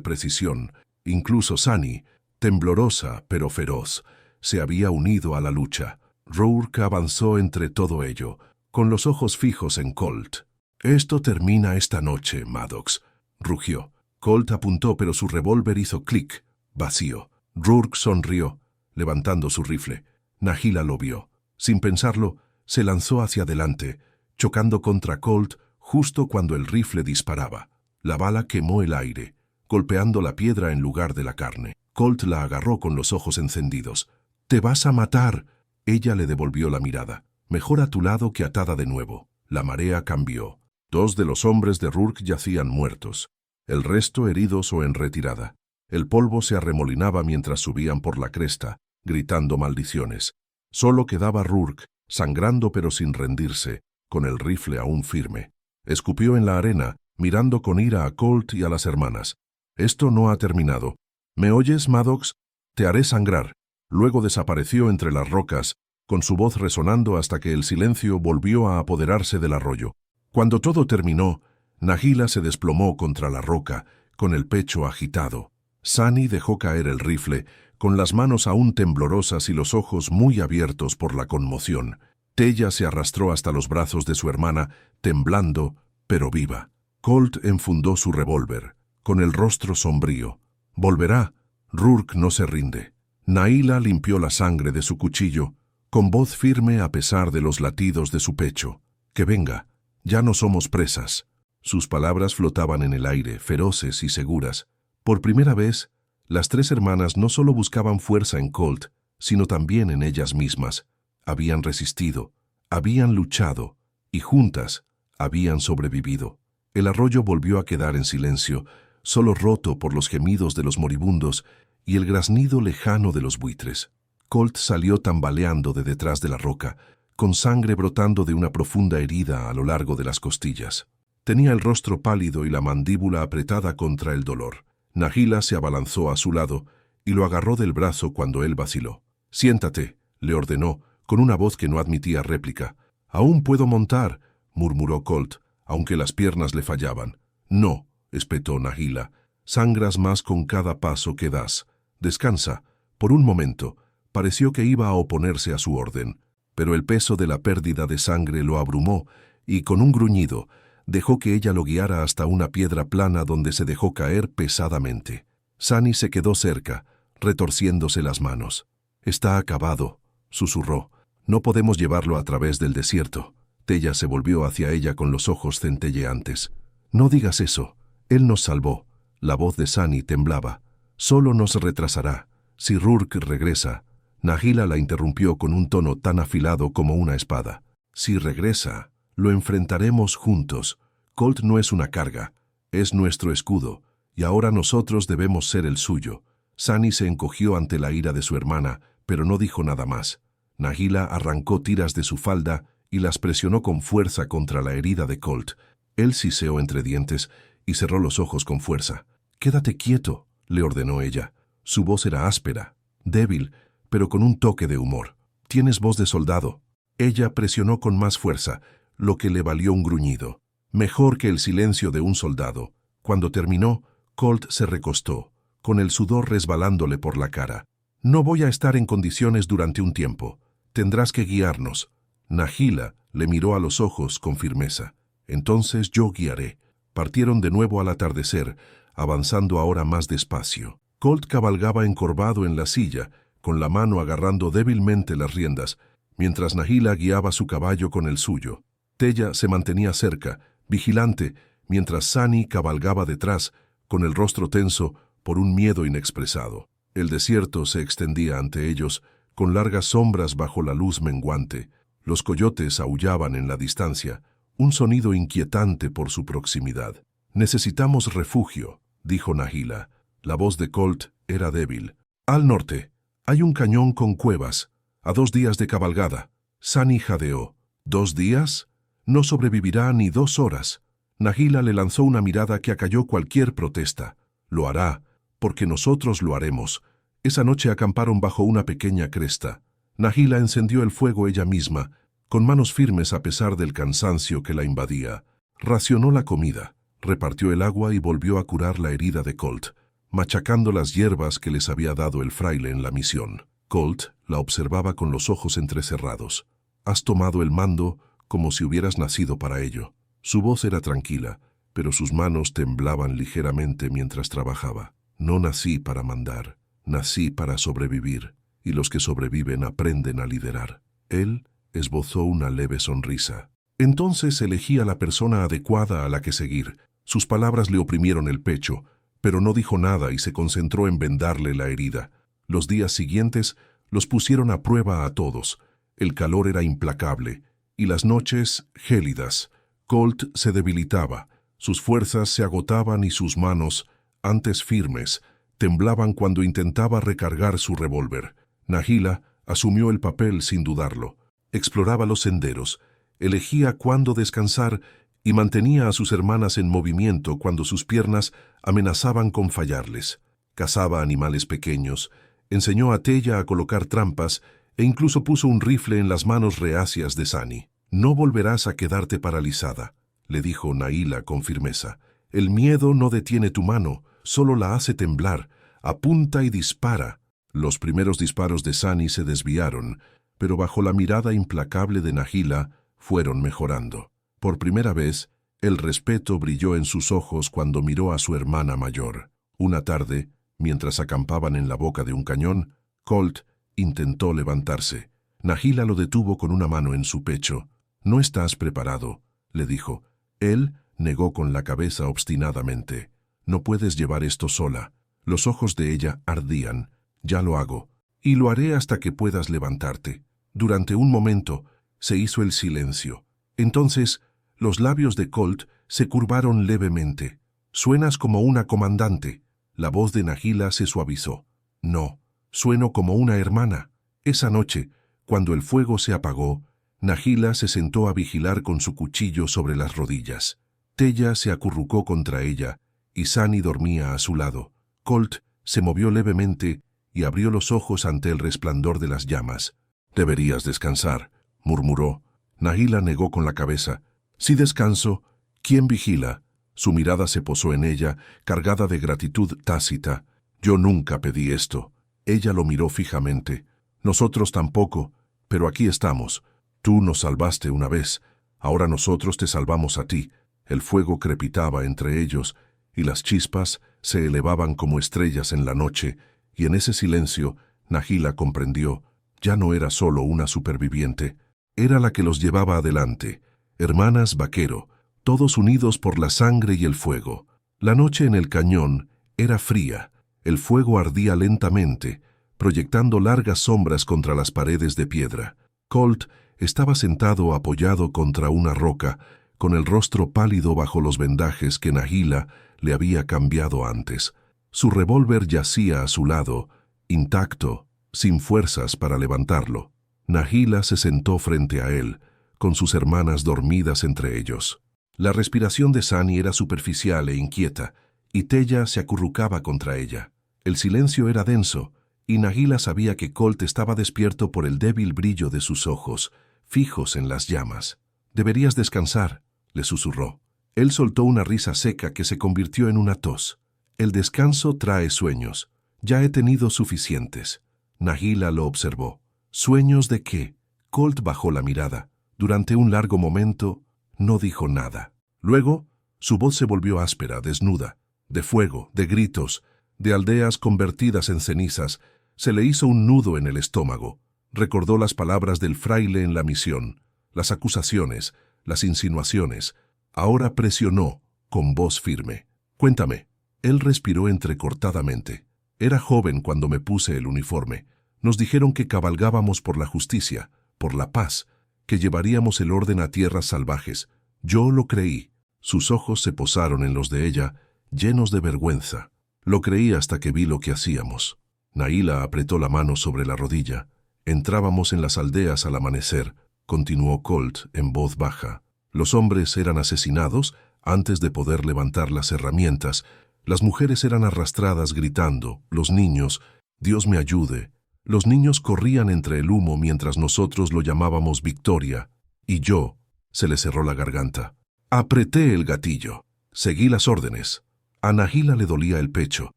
precisión. Incluso Sunny, temblorosa pero feroz, se había unido a la lucha. Rourke avanzó entre todo ello, con los ojos fijos en Colt. Esto termina esta noche, Maddox, rugió. Colt apuntó, pero su revólver hizo clic, vacío. Rourke sonrió, levantando su rifle. Nahila lo vio. Sin pensarlo, se lanzó hacia adelante, chocando contra Colt justo cuando el rifle disparaba. La bala quemó el aire, golpeando la piedra en lugar de la carne. Colt la agarró con los ojos encendidos. «¡Te vas a matar!». Ella le devolvió la mirada. «Mejor a tu lado que atada de nuevo». La marea cambió. 2 de los hombres de Rourke yacían muertos, el resto heridos o en retirada. El polvo se arremolinaba mientras subían por la cresta, gritando maldiciones. Solo quedaba Rourke, sangrando pero sin rendirse, con el rifle aún firme. Escupió en la arena, mirando con ira a Colt y a las hermanas. «Esto no ha terminado. ¿Me oyes, Maddox? Te haré sangrar». Luego desapareció entre las rocas, con su voz resonando hasta que el silencio volvió a apoderarse del arroyo. Cuando todo terminó, Nahila se desplomó contra la roca, con el pecho agitado. Sunny dejó caer el rifle, con las manos aún temblorosas y los ojos muy abiertos por la conmoción. Tella se arrastró hasta los brazos de su hermana, temblando, pero viva. Colt enfundó su revólver, con el rostro sombrío. «Volverá». Rourke no se rinde. Nahila limpió la sangre de su cuchillo, con voz firme a pesar de los latidos de su pecho. «Que venga. Ya no somos presas». Sus palabras flotaban en el aire, feroces y seguras. Por primera vez, las 3 hermanas no solo buscaban fuerza en Colt, sino también en ellas mismas. Habían resistido, habían luchado, y juntas habían sobrevivido. El arroyo volvió a quedar en silencio, solo roto por los gemidos de los moribundos y el graznido lejano de los buitres. Colt salió tambaleando de detrás de la roca, con sangre brotando de una profunda herida a lo largo de las costillas. Tenía el rostro pálido y la mandíbula apretada contra el dolor. Nahila se abalanzó a su lado y lo agarró del brazo cuando él vaciló. «Siéntate», le ordenó, con una voz que no admitía réplica. «Aún puedo montar», murmuró Colt, aunque las piernas le fallaban. «No», espetó Nahila, «sangras más con cada paso que das. Descansa». Por un momento, pareció que iba a oponerse a su orden, pero el peso de la pérdida de sangre lo abrumó y, con un gruñido, dejó que ella lo guiara hasta una piedra plana donde se dejó caer pesadamente. Sunny se quedó cerca, retorciéndose las manos. «Está acabado», susurró. «No podemos llevarlo a través del desierto». Tella se volvió hacia ella con los ojos centelleantes. «No digas eso. Él nos salvó». La voz de Sunny temblaba. «Solo nos retrasará. Si Rourke regresa». Nahila la interrumpió con un tono tan afilado como una espada. «Si regresa, lo enfrentaremos juntos. Colt no es una carga, es nuestro escudo, y ahora nosotros debemos ser el suyo». Sunny se encogió ante la ira de su hermana, pero no dijo nada más. Nahila arrancó tiras de su falda y las presionó con fuerza contra la herida de Colt. Él siseó entre dientes y cerró los ojos con fuerza. «Quédate quieto», le ordenó ella. Su voz era áspera, débil, pero con un toque de humor. «Tienes voz de soldado». Ella presionó con más fuerza, lo que le valió un gruñido. Mejor que el silencio de un soldado. Cuando terminó, Colt se recostó, con el sudor resbalándole por la cara. «No voy a estar en condiciones durante un tiempo. Tendrás que guiarnos». Nahila le miró a los ojos con firmeza. «Entonces yo guiaré». Partieron de nuevo al atardecer, avanzando ahora más despacio. Colt cabalgaba encorvado en la silla, con la mano agarrando débilmente las riendas, mientras Nahila guiaba su caballo con el suyo. Tella se mantenía cerca, vigilante, mientras Sunny cabalgaba detrás, con el rostro tenso por un miedo inexpresado. El desierto se extendía ante ellos, con largas sombras bajo la luz menguante. Los coyotes aullaban en la distancia, un sonido inquietante por su proximidad. «Necesitamos refugio», dijo Nahila. La voz de Colt era débil. «Al norte. Hay un cañón con cuevas, a 2 días de cabalgada». Sunny jadeó. «¿2 días? No sobrevivirá ni 2 horas». Nahila le lanzó una mirada que acalló cualquier protesta. «Lo hará, porque nosotros lo haremos». Esa noche acamparon bajo una pequeña cresta. Nahila encendió el fuego ella misma, con manos firmes a pesar del cansancio que la invadía. Racionó la comida, repartió el agua y volvió a curar la herida de Colt, machacando las hierbas que les había dado el fraile en la misión. Colt la observaba con los ojos entrecerrados. «Has tomado el mando como si hubieras nacido para ello». Su voz era tranquila, pero sus manos temblaban ligeramente mientras trabajaba. No nací para mandar, nací para sobrevivir, y los que sobreviven aprenden a liderar. Él esbozó una leve sonrisa. Entonces elegí a la persona adecuada a la que seguir. Sus palabras le oprimieron el pecho, pero no dijo nada y se concentró en vendarle la herida. Los días siguientes los pusieron a prueba a todos. El calor era implacable, y las noches gélidas. Colt se debilitaba, sus fuerzas se agotaban y sus manos, antes firmes, temblaban cuando intentaba recargar su revólver. Nahila asumió el papel sin dudarlo. Exploraba los senderos, elegía cuándo descansar y mantenía a sus hermanas en movimiento cuando sus piernas amenazaban con fallarles. Cazaba animales pequeños, enseñó a Tella a colocar trampas e incluso puso un rifle en las manos reacias de Sani. «No volverás a quedarte paralizada», le dijo Nahila con firmeza. «El miedo no detiene tu mano, solo la hace temblar. Apunta y dispara». Los primeros disparos de Sani se desviaron, pero bajo la mirada implacable de Nahila fueron mejorando. Por primera vez, el respeto brilló en sus ojos cuando miró a su hermana mayor. Una tarde, mientras acampaban en la boca de un cañón, Colt intentó levantarse. Nahila lo detuvo con una mano en su pecho. «No estás preparado», le dijo. Él negó con la cabeza obstinadamente. «No puedes llevar esto sola». Los ojos de ella ardían. «Ya lo hago. Y lo haré hasta que puedas levantarte». Durante un momento se hizo el silencio. Entonces, los labios de Colt se curvaron levemente. «Suenas como una comandante». La voz de Nahila se suavizó. «No, sueno como una hermana». Esa noche, cuando el fuego se apagó, Nahila se sentó a vigilar con su cuchillo sobre las rodillas. Tella se acurrucó contra ella y Sani dormía a su lado. Colt se movió levemente y abrió los ojos ante el resplandor de las llamas. «Deberías descansar», murmuró. Nahila negó con la cabeza. «Si descanso, ¿quién vigila?» Su mirada se posó en ella, cargada de gratitud tácita. «Yo nunca pedí esto». Ella lo miró fijamente. «Nosotros tampoco, pero aquí estamos. Tú nos salvaste una vez, ahora nosotros te salvamos a ti». El fuego crepitaba entre ellos, y las chispas se elevaban como estrellas en la noche, y en ese silencio, Nahila comprendió, ya no era solo una superviviente, era la que los llevaba adelante, hermanas vaquero, todos unidos por la sangre y el fuego. La noche en el cañón era fría, el fuego ardía lentamente, proyectando largas sombras contra las paredes de piedra. Colt estaba sentado apoyado contra una roca, con el rostro pálido bajo los vendajes que Nahila le había cambiado antes. Su revólver yacía a su lado, intacto, sin fuerzas para levantarlo. Nahila se sentó frente a él, con sus hermanas dormidas entre ellos. La respiración de Sani era superficial e inquieta, y Tella se acurrucaba contra ella. El silencio era denso, y Nahila sabía que Colt estaba despierto por el débil brillo de sus ojos, fijos en las llamas. «Deberías descansar», le susurró. Él soltó una risa seca que se convirtió en una tos. «El descanso trae sueños. Ya he tenido suficientes». Nahila lo observó. «¿Sueños de qué?» Colt bajó la mirada. Durante un largo momento, no dijo nada. Luego, su voz se volvió áspera, desnuda, de fuego, de gritos, de aldeas convertidas en cenizas. Se le hizo un nudo en el estómago. Recordó las palabras del fraile en la misión, las acusaciones, las insinuaciones. Ahora presionó, con voz firme. «Cuéntame». Él respiró entrecortadamente. «Era joven cuando me puse el uniforme. Nos dijeron que cabalgábamos por la justicia, por la paz, que llevaríamos el orden a tierras salvajes. Yo lo creí». Sus ojos se posaron en los de ella, llenos de vergüenza. «Lo creí hasta que vi lo que hacíamos». Nahila apretó la mano sobre la rodilla. «Entrábamos en las aldeas al amanecer», continuó Colt en voz baja. «Los hombres eran asesinados antes de poder levantar las herramientas. Las mujeres eran arrastradas gritando, los niños, Dios me ayude». Los niños corrían entre el humo mientras nosotros lo llamábamos victoria. Y yo, se le cerró la garganta. Apreté el gatillo. Seguí las órdenes. A Nahila le dolía el pecho.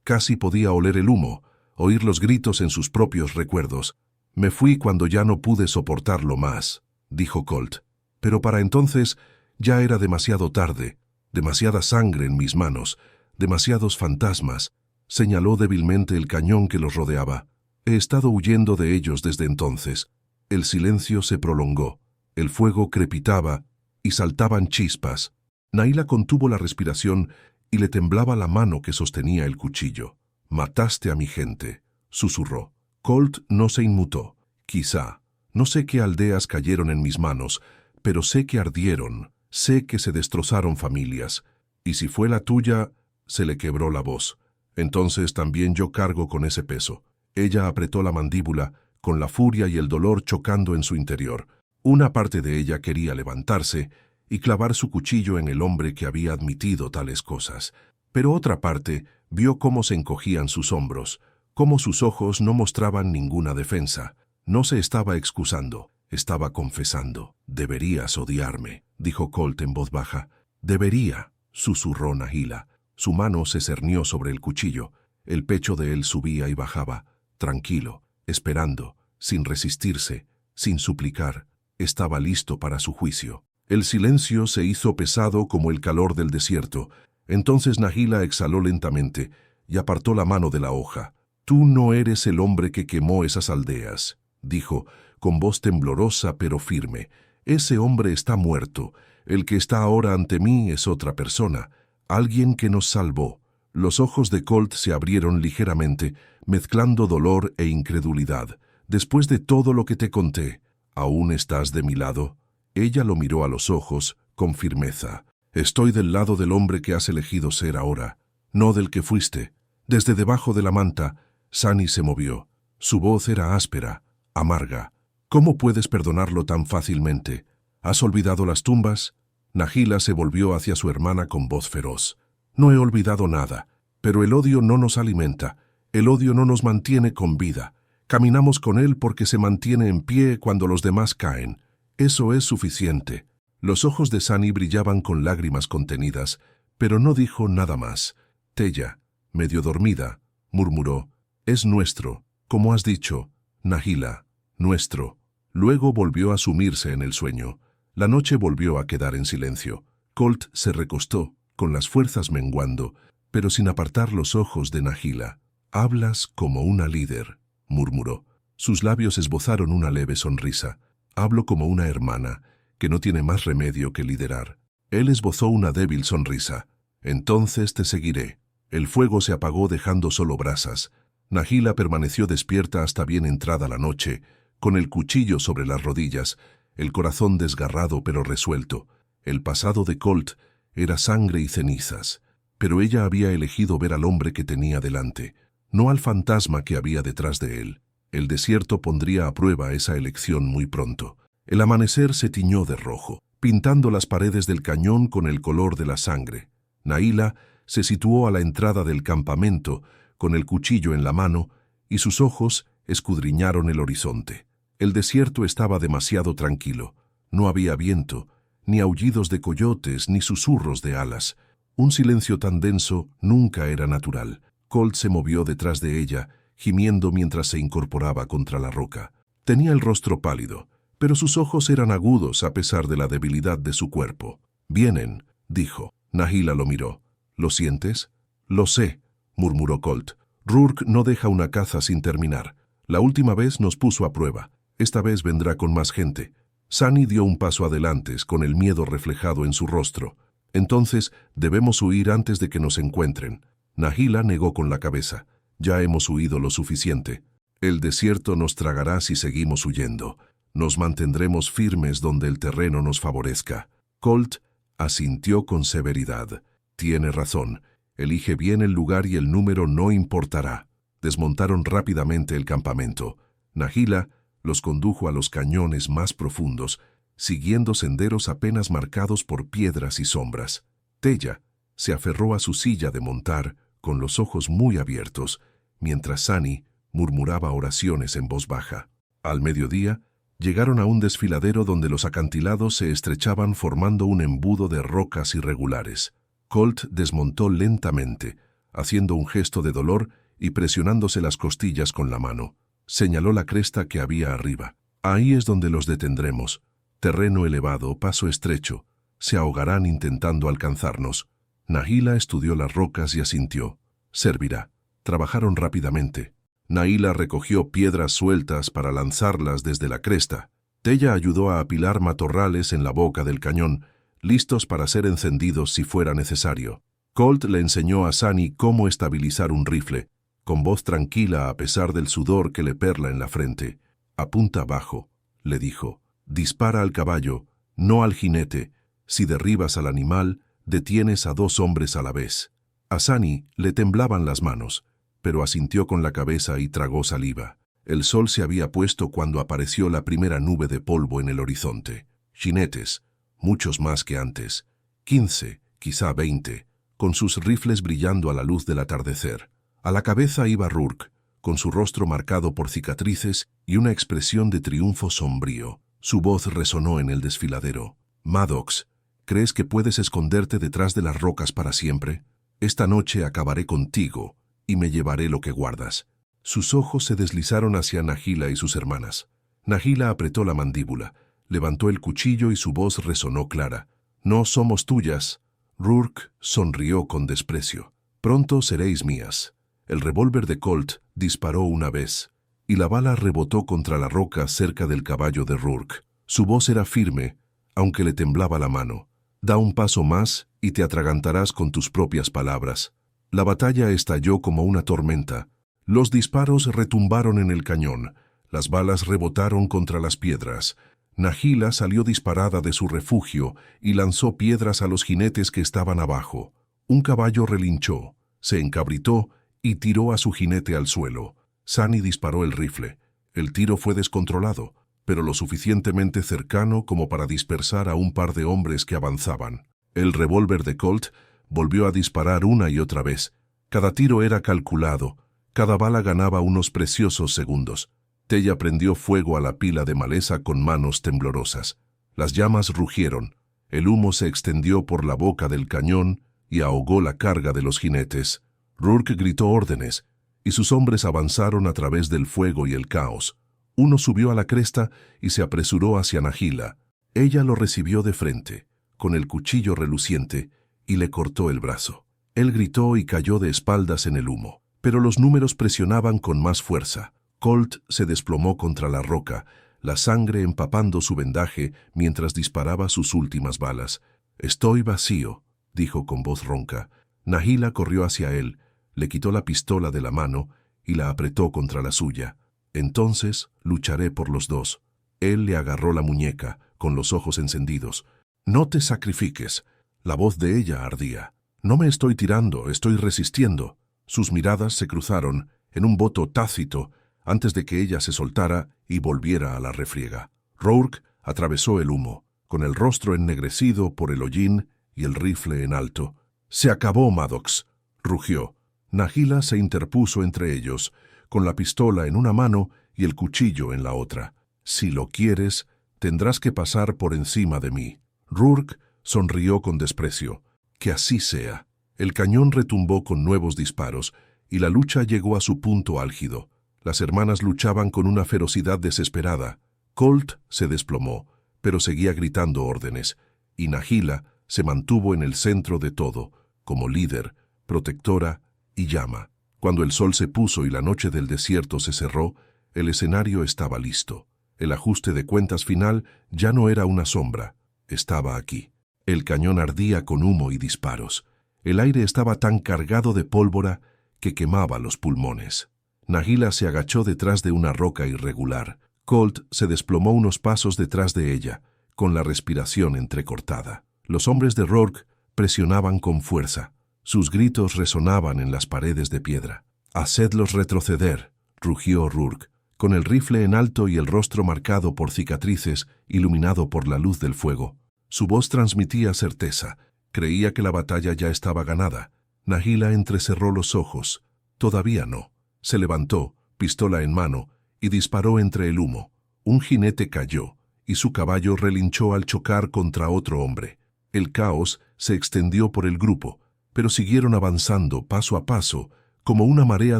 Casi podía oler el humo, oír los gritos en sus propios recuerdos. «Me fui cuando ya no pude soportarlo más», dijo Colt. «Pero para entonces Ya era demasiado tarde, demasiada sangre en mis manos, demasiados fantasmas. Señaló débilmente el cañón que los rodeaba. He estado huyendo de ellos desde entonces. El silencio se prolongó. El fuego crepitaba y saltaban chispas. Nahila contuvo la respiración y le temblaba la mano que sostenía el cuchillo. «Mataste a mi gente», susurró. Colt no se inmutó. «Quizá. No sé qué aldeas cayeron en mis manos, pero sé que ardieron, sé que se destrozaron familias. Y si fue la tuya», se le quebró la voz. «Entonces también yo cargo con ese peso». Ella apretó la mandíbula, con la furia y el dolor chocando en su interior. Una parte de ella quería levantarse y clavar su cuchillo en el hombre que había admitido tales cosas. Pero otra parte vio cómo se encogían sus hombros, cómo sus ojos no mostraban ninguna defensa. No se estaba excusando, estaba confesando. «Deberías odiarme», dijo Colt en voz baja. «Debería», susurró Nahila. Su mano se cernió sobre el cuchillo. El pecho de él subía y bajaba, tranquilo, esperando, sin resistirse, sin suplicar. Estaba listo para su juicio. El silencio se hizo pesado como el calor del desierto. Entonces Nahila exhaló lentamente y apartó la mano de la hoja. «Tú no eres el hombre que quemó esas aldeas», dijo, con voz temblorosa pero firme. «Ese hombre está muerto. El que está ahora ante mí es otra persona, alguien que nos salvó». Los ojos de Colt se abrieron ligeramente, mezclando dolor e incredulidad. «Después de todo lo que te conté, ¿aún estás de mi lado?» Ella lo miró a los ojos, con firmeza. «Estoy del lado del hombre que has elegido ser ahora, no del que fuiste». Desde debajo de la manta, Sani se movió. Su voz era áspera, amarga. «¿Cómo puedes perdonarlo tan fácilmente? ¿Has olvidado las tumbas?» Nahila se volvió hacia su hermana con voz feroz. «No he olvidado nada, pero el odio no nos alimenta. El odio no nos mantiene con vida. Caminamos con él porque se mantiene en pie cuando los demás caen. Eso es suficiente». Los ojos de Sani brillaban con lágrimas contenidas, pero no dijo nada más. «Teya, medio dormida», murmuró. «Es nuestro, como has dicho, Nahila, nuestro». Luego volvió a sumirse en el sueño. La noche volvió a quedar en silencio. Colt se recostó, con las fuerzas menguando, pero sin apartar los ojos de Nahila. «Hablas como una líder», murmuró. Sus labios esbozaron una leve sonrisa. «Hablo como una hermana, que no tiene más remedio que liderar». Él esbozó una débil sonrisa. «Entonces te seguiré». El fuego se apagó dejando solo brasas. Nahila permaneció despierta hasta bien entrada la noche, con el cuchillo sobre las rodillas, el corazón desgarrado pero resuelto. El pasado de Colt era sangre y cenizas, pero ella había elegido ver al hombre que tenía delante, no al fantasma que había detrás de él. El desierto pondría a prueba esa elección muy pronto. El amanecer se tiñó de rojo, pintando las paredes del cañón con el color de la sangre. Nahila se situó a la entrada del campamento, con el cuchillo en la mano, y sus ojos escudriñaron el horizonte. El desierto estaba demasiado tranquilo. No había viento, ni aullidos de coyotes, ni susurros de alas. Un silencio tan denso nunca era natural. Colt se movió detrás de ella, gimiendo mientras se incorporaba contra la roca. Tenía el rostro pálido, pero sus ojos eran agudos a pesar de la debilidad de su cuerpo. «Vienen», dijo. Nahila lo miró. «¿Lo sientes?» «Lo sé», murmuró Colt. «Rourke no deja una caza sin terminar. La última vez nos puso a prueba. Esta vez vendrá con más gente». Sani dio un paso adelante, con el miedo reflejado en su rostro. «Entonces debemos huir antes de que nos encuentren». Nahila negó con la cabeza. «Ya hemos huido lo suficiente. El desierto nos tragará si seguimos huyendo. Nos mantendremos firmes donde el terreno nos favorezca». Colt asintió con severidad. «Tiene razón. Elige bien el lugar y el número no importará». Desmontaron rápidamente el campamento. Nahila los condujo a los cañones más profundos, siguiendo senderos apenas marcados por piedras y sombras. Teya se aferró a su silla de montar, con los ojos muy abiertos, mientras Sani murmuraba oraciones en voz baja. Al mediodía, llegaron a un desfiladero donde los acantilados se estrechaban formando un embudo de rocas irregulares. Colt desmontó lentamente, haciendo un gesto de dolor y presionándose las costillas con la mano. Señaló la cresta que había arriba. «Ahí es donde los detendremos. Terreno elevado, paso estrecho. Se ahogarán intentando alcanzarnos. Nahila estudió las rocas y asintió. Servirá. Trabajaron rápidamente. Nahila recogió piedras sueltas para lanzarlas desde la cresta. Tella ayudó a apilar matorrales en la boca del cañón, listos para ser encendidos si fuera necesario. Colt le enseñó a Sunny cómo estabilizar un rifle, con voz tranquila a pesar del sudor que le perla en la frente. Apunta abajo, le dijo. Dispara al caballo, no al jinete. Si derribas al animal, detienes a 2 hombres a la vez. A Sunny le temblaban las manos, pero asintió con la cabeza y tragó saliva. El sol se había puesto cuando apareció la primera nube de polvo en el horizonte. Jinetes, muchos más que antes, 15, quizá 20, con sus rifles brillando a la luz del atardecer. A la cabeza iba Rourke, con su rostro marcado por cicatrices y una expresión de triunfo sombrío. Su voz resonó en el desfiladero. Maddox, ¿crees que puedes esconderte detrás de las rocas para siempre? Esta noche acabaré contigo y me llevaré lo que guardas. Sus ojos se deslizaron hacia Nahila y sus hermanas. Nahila apretó la mandíbula, levantó el cuchillo y su voz resonó clara. No somos tuyas. Rourke sonrió con desprecio. Pronto seréis mías. El revólver de Colt disparó una vez, y la bala rebotó contra la roca cerca del caballo de Rourke. Su voz era firme, aunque le temblaba la mano. Da un paso más y te atragantarás con tus propias palabras. La batalla estalló como una tormenta. Los disparos retumbaron en el cañón. Las balas rebotaron contra las piedras. Nahila salió disparada de su refugio y lanzó piedras a los jinetes que estaban abajo. Un caballo relinchó, se encabritó y tiró a su jinete al suelo. Sunny disparó el rifle. El tiro fue descontrolado, pero lo suficientemente cercano como para dispersar a un par de hombres que avanzaban. El revólver de Colt volvió a disparar una y otra vez. Cada tiro era calculado. Cada bala ganaba unos preciosos segundos. Tella prendió fuego a la pila de maleza con manos temblorosas. Las llamas rugieron. El humo se extendió por la boca del cañón y ahogó la carga de los jinetes. Rourke gritó órdenes, y sus hombres avanzaron a través del fuego y el caos. Uno subió a la cresta y se apresuró hacia Nahila. Ella lo recibió de frente, con el cuchillo reluciente, y le cortó el brazo. Él gritó y cayó de espaldas en el humo, pero los números presionaban con más fuerza. Colt se desplomó contra la roca, la sangre empapando su vendaje mientras disparaba sus últimas balas. «Estoy vacío», dijo con voz ronca. Nahila corrió hacia él, le quitó la pistola de la mano y la apretó contra la suya. «Entonces lucharé por los dos». Él le agarró la muñeca, con los ojos encendidos. «No te sacrifiques». La voz de ella ardía. «No me estoy tirando, estoy resistiendo». Sus miradas se cruzaron en un voto tácito antes de que ella se soltara y volviera a la refriega. Rourke atravesó el humo, con el rostro ennegrecido por el hollín y el rifle en alto. «Se acabó, Maddox», rugió. Nahila se interpuso entre ellos, con la pistola en una mano y el cuchillo en la otra. «Si lo quieres, tendrás que pasar por encima de mí». Rourke sonrió con desprecio. «Que así sea». El cañón retumbó con nuevos disparos, y la lucha llegó a su punto álgido. Las hermanas luchaban con una ferocidad desesperada. Colt se desplomó, pero seguía gritando órdenes, y Nahila se mantuvo en el centro de todo, como líder, protectora y llama. Cuando el sol se puso y la noche del desierto se cerró, el escenario estaba listo. El ajuste de cuentas final ya no era una sombra, estaba aquí. El cañón ardía con humo y disparos. El aire estaba tan cargado de pólvora que quemaba los pulmones. Nahila se agachó detrás de una roca irregular. Colt se desplomó unos pasos detrás de ella, con la respiración entrecortada. Los hombres de Rourke presionaban con fuerza. Sus gritos resonaban en las paredes de piedra. «Hacedlos retroceder», rugió Rourke, con el rifle en alto y el rostro marcado por cicatrices, iluminado por la luz del fuego. Su voz transmitía certeza. Creía que la batalla ya estaba ganada. Nahila entrecerró los ojos. Todavía no. Se levantó, pistola en mano, y disparó entre el humo. Un jinete cayó, y su caballo relinchó al chocar contra otro hombre. El caos se extendió por el grupo, pero siguieron avanzando paso a paso, como una marea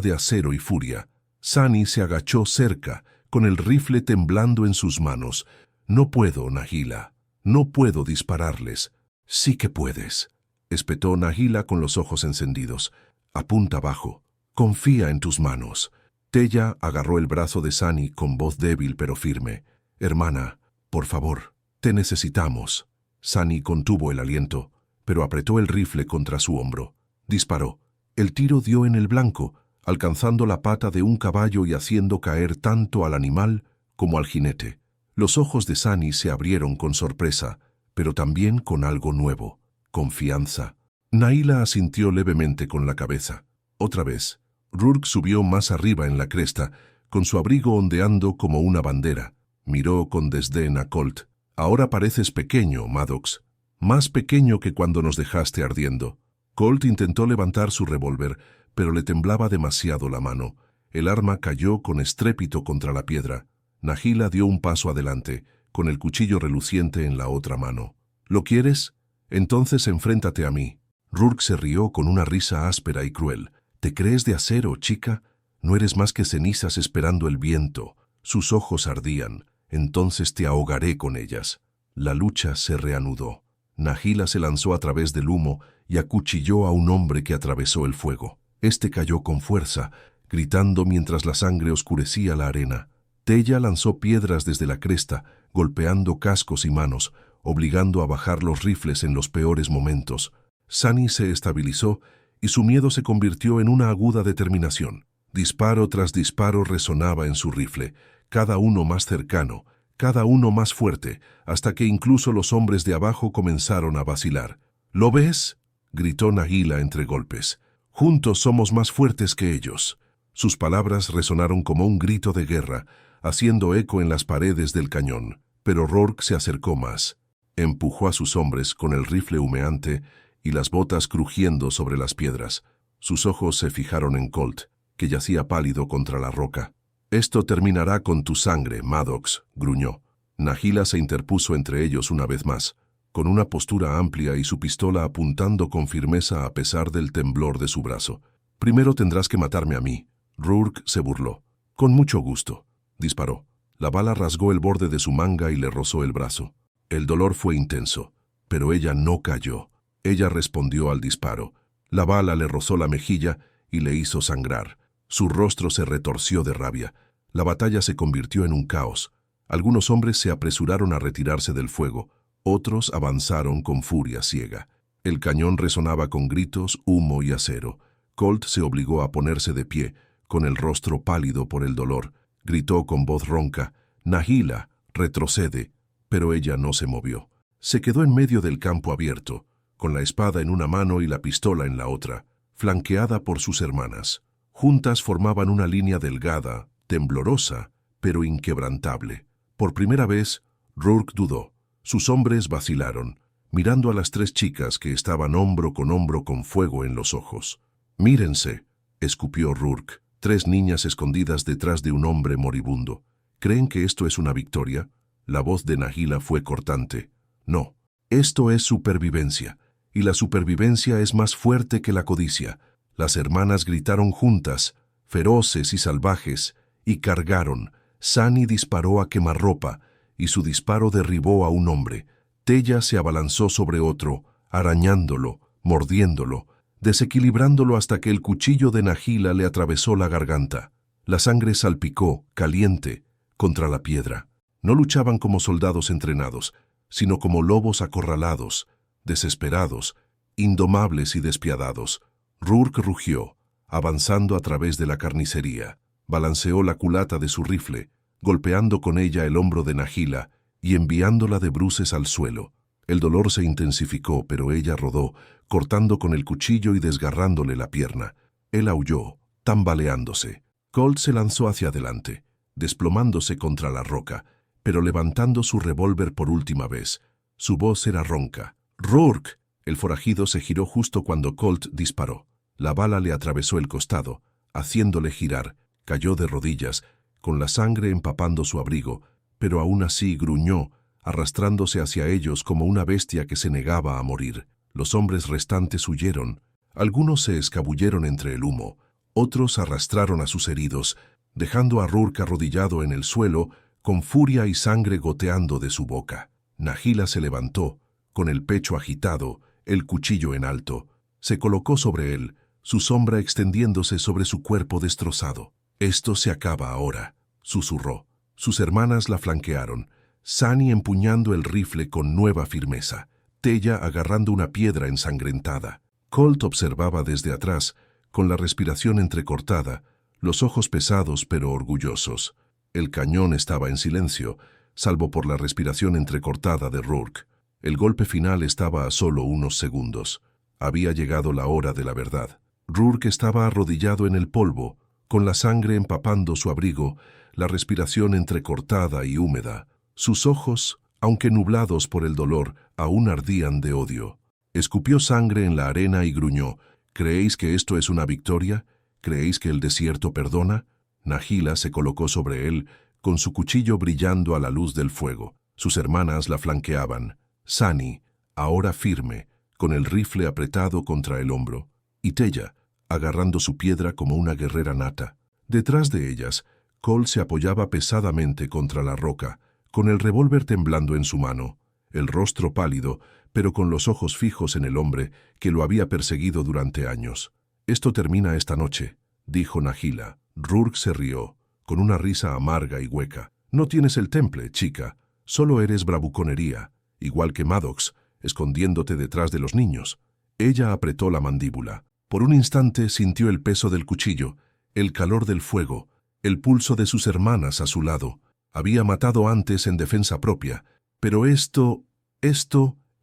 de acero y furia. Sunny se agachó cerca, con el rifle temblando en sus manos. «No puedo, Nahila. No puedo dispararles». Sí que puedes, espetó Nahila con los ojos encendidos. Apunta abajo. Confía en tus manos. Tella agarró el brazo de Sani con voz débil pero firme. Hermana, por favor, te necesitamos. Sani contuvo el aliento, pero apretó el rifle contra su hombro. Disparó. El tiro dio en el blanco, alcanzando la pata de un caballo y haciendo caer tanto al animal como al jinete. Los ojos de Sani se abrieron con sorpresa, pero también con algo nuevo, confianza. Nahila asintió levemente con la cabeza. Otra vez, Rourke subió más arriba en la cresta, con su abrigo ondeando como una bandera. Miró con desdén a Colt. Ahora pareces pequeño, Maddox. Más pequeño que cuando nos dejaste ardiendo. Colt intentó levantar su revólver, pero le temblaba demasiado la mano. El arma cayó con estrépito contra la piedra. Nahila dio un paso adelante, con el cuchillo reluciente en la otra mano. ¿Lo quieres? Entonces enfréntate a mí. Rourke se rió con una risa áspera y cruel. ¿Te crees de acero, chica? No eres más que cenizas esperando el viento. Sus ojos ardían. Entonces te ahogaré con ellas. La lucha se reanudó. Nahila se lanzó a través del humo y acuchilló a un hombre que atravesó el fuego. Este cayó con fuerza, gritando mientras la sangre oscurecía la arena. Tella lanzó piedras desde la cresta, golpeando cascos y manos, obligando a bajar los rifles en los peores momentos. Sani se estabilizó y su miedo se convirtió en una aguda determinación. Disparo tras disparo resonaba en su rifle, cada uno más cercano, cada uno más fuerte, hasta que incluso los hombres de abajo comenzaron a vacilar. ¿Lo ves?, gritó Nahila entre golpes. Juntos somos más fuertes que ellos. Sus palabras resonaron como un grito de guerra, haciendo eco en las paredes del cañón. Pero Rourke se acercó más. Empujó a sus hombres con el rifle humeante y las botas crujiendo sobre las piedras. Sus ojos se fijaron en Colt, que yacía pálido contra la roca. «Esto terminará con tu sangre, Maddox», gruñó. Nahila se interpuso entre ellos una vez más, con una postura amplia y su pistola apuntando con firmeza a pesar del temblor de su brazo. «Primero tendrás que matarme a mí». Rourke se burló. «Con mucho gusto». Disparó. La bala rasgó el borde de su manga y le rozó el brazo. El dolor fue intenso, pero ella no cayó. Ella respondió al disparo. La bala le rozó la mejilla y le hizo sangrar. Su rostro se retorció de rabia. La batalla se convirtió en un caos. Algunos hombres se apresuraron a retirarse del fuego. Otros avanzaron con furia ciega. El cañón resonaba con gritos, humo y acero. Colt se obligó a ponerse de pie, con el rostro pálido por el dolor. Gritó con voz ronca: «Nahila, retrocede». Pero ella no se movió. Se quedó en medio del campo abierto, con la espada en una mano y la pistola en la otra, flanqueada por sus hermanas. Juntas formaban una línea delgada, temblorosa, pero inquebrantable. Por primera vez, Rourke dudó. Sus hombres vacilaron, mirando a las tres chicas que estaban hombro con fuego en los ojos. «Mírense», escupió Rourke. Tres niñas escondidas detrás de un hombre moribundo. ¿Creen que esto es una victoria? La voz de Nahila fue cortante. No, esto es supervivencia, y la supervivencia es más fuerte que la codicia. Las hermanas gritaron juntas, feroces y salvajes, y cargaron. Sani disparó a quemarropa, y su disparo derribó a un hombre. Tella se abalanzó sobre otro, arañándolo, mordiéndolo, desequilibrándolo hasta que el cuchillo de Nahila le atravesó la garganta. La sangre salpicó, caliente, contra la piedra. No luchaban como soldados entrenados, sino como lobos acorralados, desesperados, indomables y despiadados. Rourke rugió, avanzando a través de la carnicería. Balanceó la culata de su rifle, golpeando con ella el hombro de Nahila y enviándola de bruces al suelo. El dolor se intensificó, pero ella rodó, cortando con el cuchillo y desgarrándole la pierna. Él aulló, tambaleándose. Colt se lanzó hacia adelante, desplomándose contra la roca, pero levantando su revólver por última vez. Su voz era ronca. «¡Rourke!». El forajido se giró justo cuando Colt disparó. La bala le atravesó el costado, haciéndole girar. Cayó de rodillas, con la sangre empapando su abrigo, pero aún así gruñó, arrastrándose hacia ellos como una bestia que se negaba a morir. Los hombres restantes huyeron. Algunos se escabulleron entre el humo. Otros arrastraron a sus heridos, dejando a Rourke arrodillado en el suelo, con furia y sangre goteando de su boca. Nahila se levantó, con el pecho agitado, el cuchillo en alto. Se colocó sobre él, su sombra extendiéndose sobre su cuerpo destrozado. «Esto se acaba ahora», susurró. Sus hermanas la flanquearon, Sunny empuñando el rifle con nueva firmeza, Tella agarrando una piedra ensangrentada. Colt observaba desde atrás, con la respiración entrecortada, los ojos pesados pero orgullosos. El cañón estaba en silencio, salvo por la respiración entrecortada de Rourke. El golpe final estaba a solo unos segundos. Había llegado la hora de la verdad. Rourke estaba arrodillado en el polvo, con la sangre empapando su abrigo, la respiración entrecortada y húmeda. Sus ojos, aunque nublados por el dolor, aún ardían de odio. Escupió sangre en la arena y gruñó. «¿Creéis que esto es una victoria? ¿Creéis que el desierto perdona?» Nahila se colocó sobre él, con su cuchillo brillando a la luz del fuego. Sus hermanas la flanqueaban. Sunny, ahora firme, con el rifle apretado contra el hombro, y Tella, agarrando su piedra como una guerrera nata. Detrás de ellas, Colt se apoyaba pesadamente contra la roca, con el revólver temblando en su mano, el rostro pálido, pero con los ojos fijos en el hombre que lo había perseguido durante años. «Esto termina esta noche», dijo Nahila. Rourke se rió, con una risa amarga y hueca. «No tienes el temple, chica, solo eres bravuconería, igual que Maddox, escondiéndote detrás de los niños». Ella apretó la mandíbula. Por un instante sintió el peso del cuchillo, el calor del fuego, el pulso de sus hermanas a su lado. Había matado antes en defensa propia, pero esto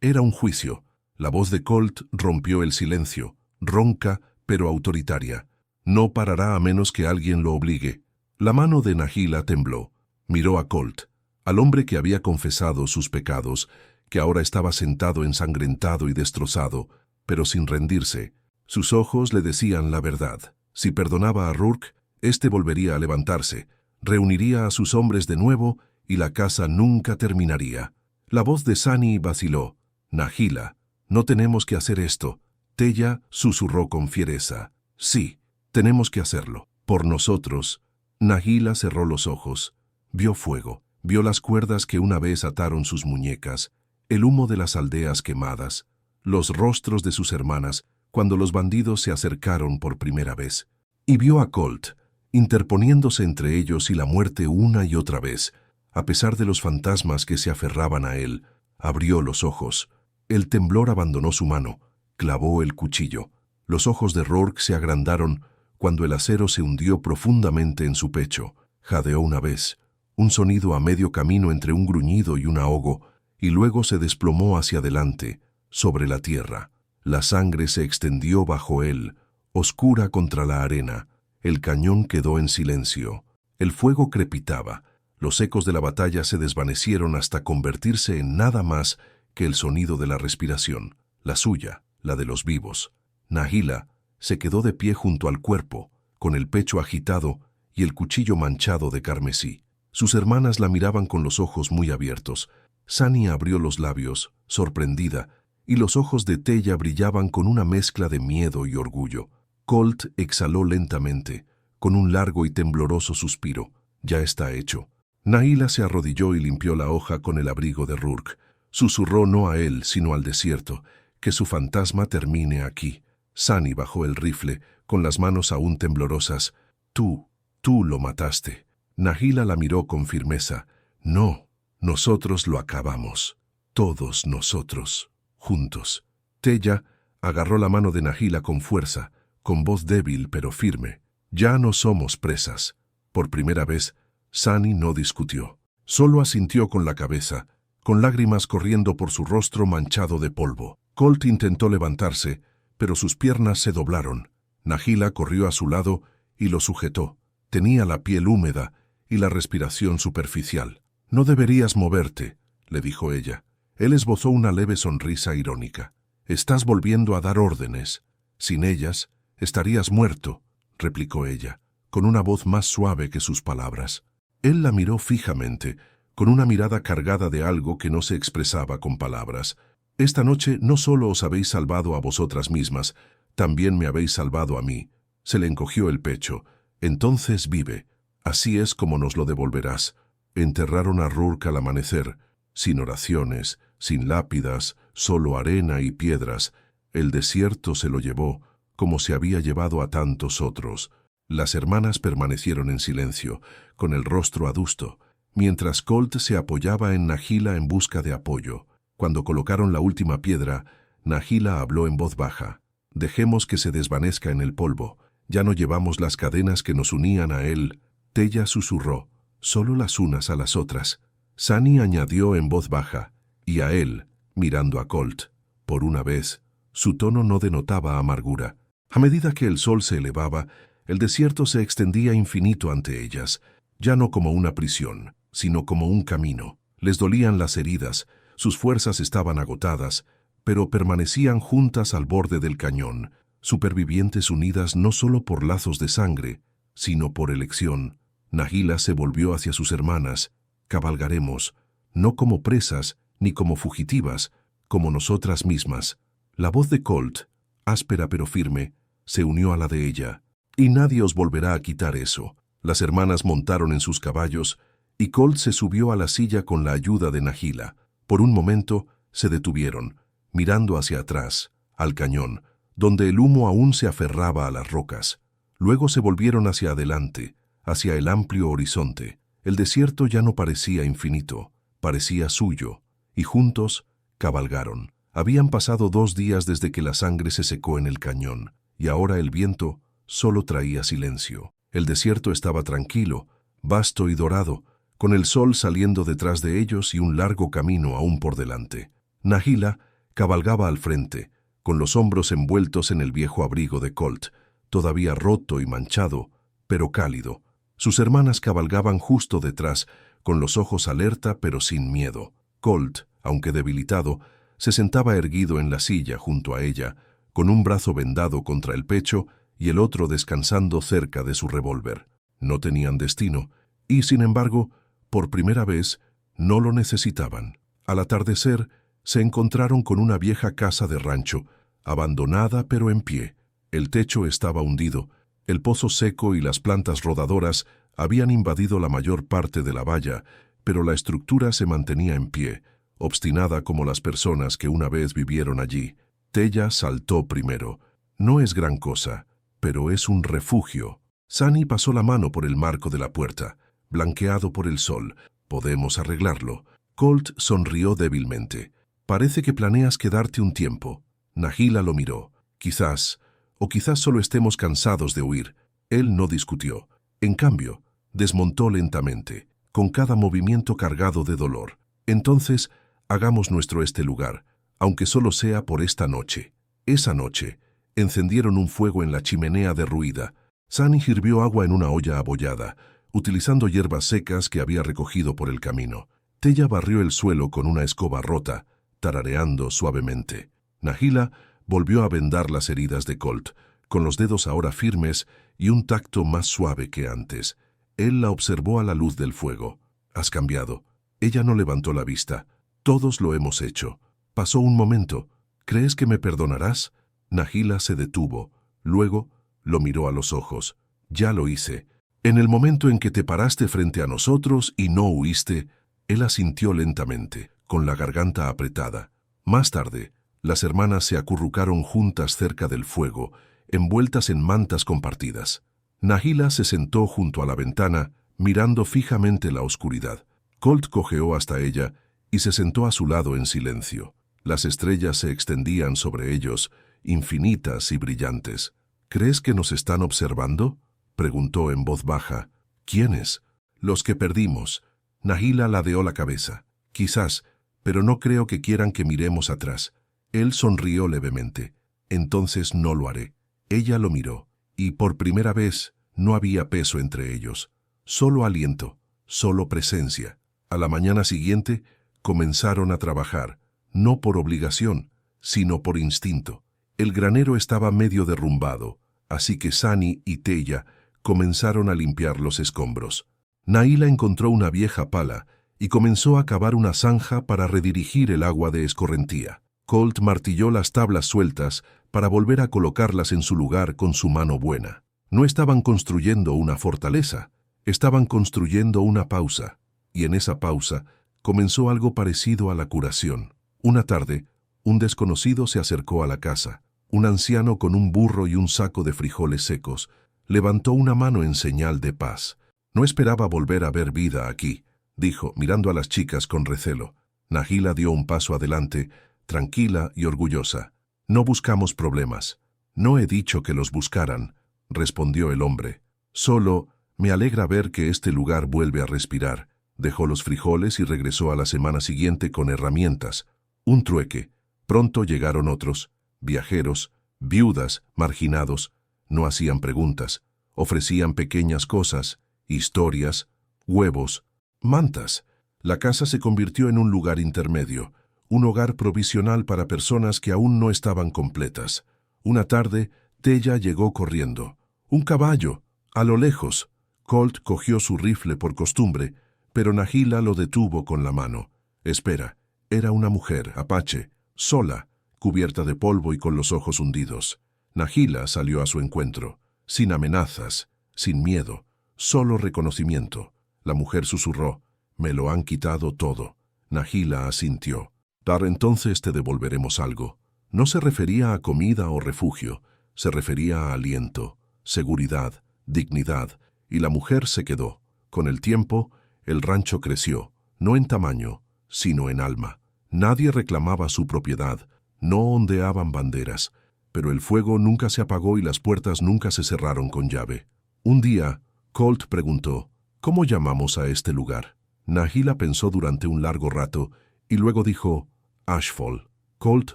era un juicio. La voz de Colt rompió el silencio, ronca pero autoritaria. «No parará a menos que alguien lo obligue». La mano de Nahila tembló. Miró a Colt, al hombre que había confesado sus pecados, que ahora estaba sentado ensangrentado y destrozado, pero sin rendirse. Sus ojos le decían la verdad. Si perdonaba a Rourke, éste volvería a levantarse, reuniría a sus hombres de nuevo y la caza nunca terminaría. La voz de Sunny vaciló. «Nahila, no tenemos que hacer esto». Tella susurró con fiereza. «Sí, tenemos que hacerlo. Por nosotros». Nahila cerró los ojos. Vio fuego, vio las cuerdas que una vez ataron sus muñecas, el humo de las aldeas quemadas, los rostros de sus hermanas cuando los bandidos se acercaron por primera vez. Y vio a Colt, interponiéndose entre ellos y la muerte una y otra vez. A pesar de los fantasmas que se aferraban a él, abrió los ojos. El temblor abandonó su mano, clavó el cuchillo. Los ojos de Rourke se agrandaron cuando el acero se hundió profundamente en su pecho. Jadeó una vez, un sonido a medio camino entre un gruñido y un ahogo, y luego se desplomó hacia adelante, sobre la tierra. La sangre se extendió bajo él, oscura contra la arena. El cañón quedó en silencio. El fuego crepitaba. Los ecos de la batalla se desvanecieron hasta convertirse en nada más que el sonido de la respiración, la suya, la de los vivos. Nahila se quedó de pie junto al cuerpo, con el pecho agitado y el cuchillo manchado de carmesí. Sus hermanas la miraban con los ojos muy abiertos. Sunny abrió los labios, sorprendida, y los ojos de Tella brillaban con una mezcla de miedo y orgullo. Colt exhaló lentamente, con un largo y tembloroso suspiro. «Ya está hecho». Nahila se arrodilló y limpió la hoja con el abrigo de Rourke. Susurró no a él, sino al desierto, que su fantasma termine aquí. Sunny bajó el rifle, con las manos aún temblorosas. Tú lo mataste». Nahila la miró con firmeza. «No, nosotros lo acabamos. Todos nosotros, juntos». Tella agarró la mano de Nahila con fuerza, con voz débil pero firme. «Ya no somos presas». Por primera vez, Sunny no discutió. Solo asintió con la cabeza, con lágrimas corriendo por su rostro manchado de polvo. Colt intentó levantarse, pero sus piernas se doblaron. Nahila corrió a su lado y lo sujetó. Tenía la piel húmeda y la respiración superficial. «No deberías moverte», le dijo ella. Él esbozó una leve sonrisa irónica. «Estás volviendo a dar órdenes. Sin ellas, estarías muerto», replicó ella, con una voz más suave que sus palabras. Él la miró fijamente, con una mirada cargada de algo que no se expresaba con palabras. «Esta noche no solo os habéis salvado a vosotras mismas, también me habéis salvado a mí». Se le encogió el pecho. «Entonces vive. Así es como nos lo devolverás». Enterraron a Rourke al amanecer, sin oraciones, sin lápidas, solo arena y piedras. El desierto se lo llevó, como se había llevado a tantos otros. Las hermanas permanecieron en silencio, con el rostro adusto, mientras Colt se apoyaba en Nahila en busca de apoyo. Cuando colocaron la última piedra, Nahila habló en voz baja. «Dejemos que se desvanezca en el polvo. Ya no llevamos las cadenas que nos unían a él». Tella susurró. «Solo las unas a las otras». Sani añadió en voz baja. «Y a él», mirando a Colt. Por una vez, su tono no denotaba amargura. A medida que el sol se elevaba, el desierto se extendía infinito ante ellas, ya no como una prisión, sino como un camino. Les dolían las heridas, sus fuerzas estaban agotadas, pero permanecían juntas al borde del cañón, supervivientes unidas no solo por lazos de sangre, sino por elección. Nahila se volvió hacia sus hermanas. «Cabalgaremos, no como presas ni como fugitivas, como nosotras mismas». La voz de Colt, áspera pero firme, se unió a la de ella. «Y nadie os volverá a quitar eso». Las hermanas montaron en sus caballos y Colt se subió a la silla con la ayuda de Nahila. Por un momento se detuvieron, mirando hacia atrás, al cañón, donde el humo aún se aferraba a las rocas. Luego se volvieron hacia adelante, hacia el amplio horizonte. El desierto ya no parecía infinito, parecía suyo, y juntos cabalgaron. Habían pasado 2 días desde que la sangre se secó en el cañón, y ahora el viento solo traía silencio. El desierto estaba tranquilo, vasto y dorado, con el sol saliendo detrás de ellos y un largo camino aún por delante. Nahila cabalgaba al frente, con los hombros envueltos en el viejo abrigo de Colt, todavía roto y manchado, pero cálido. Sus hermanas cabalgaban justo detrás, con los ojos alerta pero sin miedo. Colt, aunque debilitado, se sentaba erguido en la silla junto a ella, con un brazo vendado contra el pecho y el otro descansando cerca de su revólver. No tenían destino, y sin embargo, por primera vez, no lo necesitaban. Al atardecer, se encontraron con una vieja casa de rancho, abandonada pero en pie. El techo estaba hundido, el pozo seco y las plantas rodadoras habían invadido la mayor parte de la valla, pero la estructura se mantenía en pie, obstinada como las personas que una vez vivieron allí. Tella saltó primero. «No es gran cosa, pero es un refugio». Sani pasó la mano por el marco de la puerta, blanqueado por el sol. «Podemos arreglarlo». Colt sonrió débilmente. «Parece que planeas quedarte un tiempo». Nahila lo miró. «Quizás, o quizás solo estemos cansados de huir». Él no discutió. En cambio, desmontó lentamente, con cada movimiento cargado de dolor. «Entonces, hagamos nuestro este lugar, aunque solo sea por esta noche». Esa noche, encendieron un fuego en la chimenea derruida. Sani hirvió agua en una olla abollada, utilizando hierbas secas que había recogido por el camino. Tella barrió el suelo con una escoba rota, tarareando suavemente. Nahila volvió a vendar las heridas de Colt, con los dedos ahora firmes y un tacto más suave que antes. Él la observó a la luz del fuego. «Has cambiado». Ella no levantó la vista. «Todos lo hemos hecho». Pasó un momento. «¿Crees que me perdonarás?» Nahila se detuvo. Luego lo miró a los ojos. «Ya lo hice. En el momento en que te paraste frente a nosotros y no huiste». Él asintió lentamente, con la garganta apretada. Más tarde, las hermanas se acurrucaron juntas cerca del fuego, envueltas en mantas compartidas. Nahila se sentó junto a la ventana, mirando fijamente la oscuridad. Colt cojeó hasta ella y se sentó a su lado en silencio. Las estrellas se extendían sobre ellos, infinitas y brillantes. «¿Crees que nos están observando?», preguntó en voz baja. «¿Quiénes?». «Los que perdimos». Nahila ladeó la cabeza. «Quizás, pero no creo que quieran que miremos atrás». Él sonrió levemente. «Entonces no lo haré». Ella lo miró, y por primera vez no había peso entre ellos. Solo aliento, solo presencia. A la mañana siguiente comenzaron a trabajar, no por obligación, sino por instinto. El granero estaba medio derrumbado, así que Sani y Tella comenzaron a limpiar los escombros. Nahila encontró una vieja pala y comenzó a cavar una zanja para redirigir el agua de escorrentía. Colt martilló las tablas sueltas para volver a colocarlas en su lugar con su mano buena. No estaban construyendo una fortaleza, estaban construyendo una pausa, y en esa pausa comenzó algo parecido a la curación. Una tarde, un desconocido se acercó a la casa. Un anciano con un burro y un saco de frijoles secos levantó una mano en señal de paz. No esperaba volver a ver vida aquí, dijo, mirando a las chicas con recelo. Nahila dio un paso adelante, tranquila y orgullosa. No buscamos problemas. No he dicho que los buscaran, respondió el hombre. Solo me alegra ver que este lugar vuelve a respirar. Dejó los frijoles y regresó a la semana siguiente con herramientas. Un trueque. Pronto llegaron otros. Viajeros, viudas, marginados. No hacían preguntas. Ofrecían pequeñas cosas, historias, huevos, mantas. La casa se convirtió en un lugar intermedio, un hogar provisional para personas que aún no estaban completas. Una tarde, Tella llegó corriendo. ¡Un caballo! A lo lejos. Colt cogió su rifle por costumbre, pero Nahila lo detuvo con la mano. Espera, era una mujer, apache, sola, cubierta de polvo y con los ojos hundidos. Nahila salió a su encuentro, sin amenazas, sin miedo, solo reconocimiento. La mujer susurró, «Me lo han quitado todo». Nahila asintió. «Para entonces te devolveremos algo». No se refería a comida o refugio, se refería a aliento, seguridad, dignidad, y la mujer se quedó. Con el tiempo, el rancho creció, no en tamaño, sino en alma. Nadie reclamaba su propiedad, no ondeaban banderas, pero el fuego nunca se apagó y las puertas nunca se cerraron con llave. Un día, Colt preguntó, «¿Cómo llamamos a este lugar?». Nahila pensó durante un largo rato y luego dijo, «Ashfall». Colt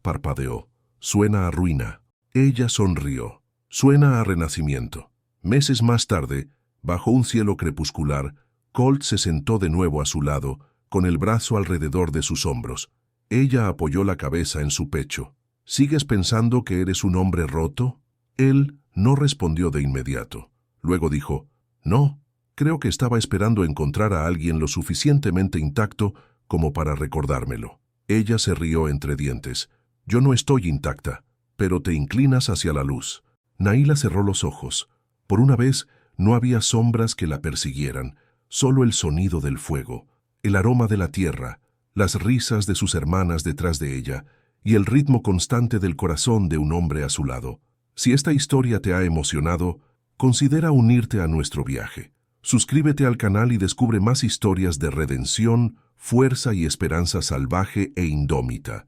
parpadeó. «Suena a ruina». Ella sonrió. «Suena a renacimiento». Meses más tarde, bajo un cielo crepuscular, Colt se sentó de nuevo a su lado, con el brazo alrededor de sus hombros. Ella apoyó la cabeza en su pecho. «¿Sigues pensando que eres un hombre roto?». Él no respondió de inmediato. Luego dijo, «No, creo que estaba esperando encontrar a alguien lo suficientemente intacto como para recordármelo». Ella se rió entre dientes. «Yo no estoy intacta, pero te inclinas hacia la luz». Nahila cerró los ojos. Por una vez no había sombras que la persiguieran, solo el sonido del fuego, el aroma de la tierra, las risas de sus hermanas detrás de ella y el ritmo constante del corazón de un hombre a su lado. Si esta historia te ha emocionado, considera unirte a nuestro viaje. Suscríbete al canal y descubre más historias de redención, fuerza y esperanza salvaje e indómita.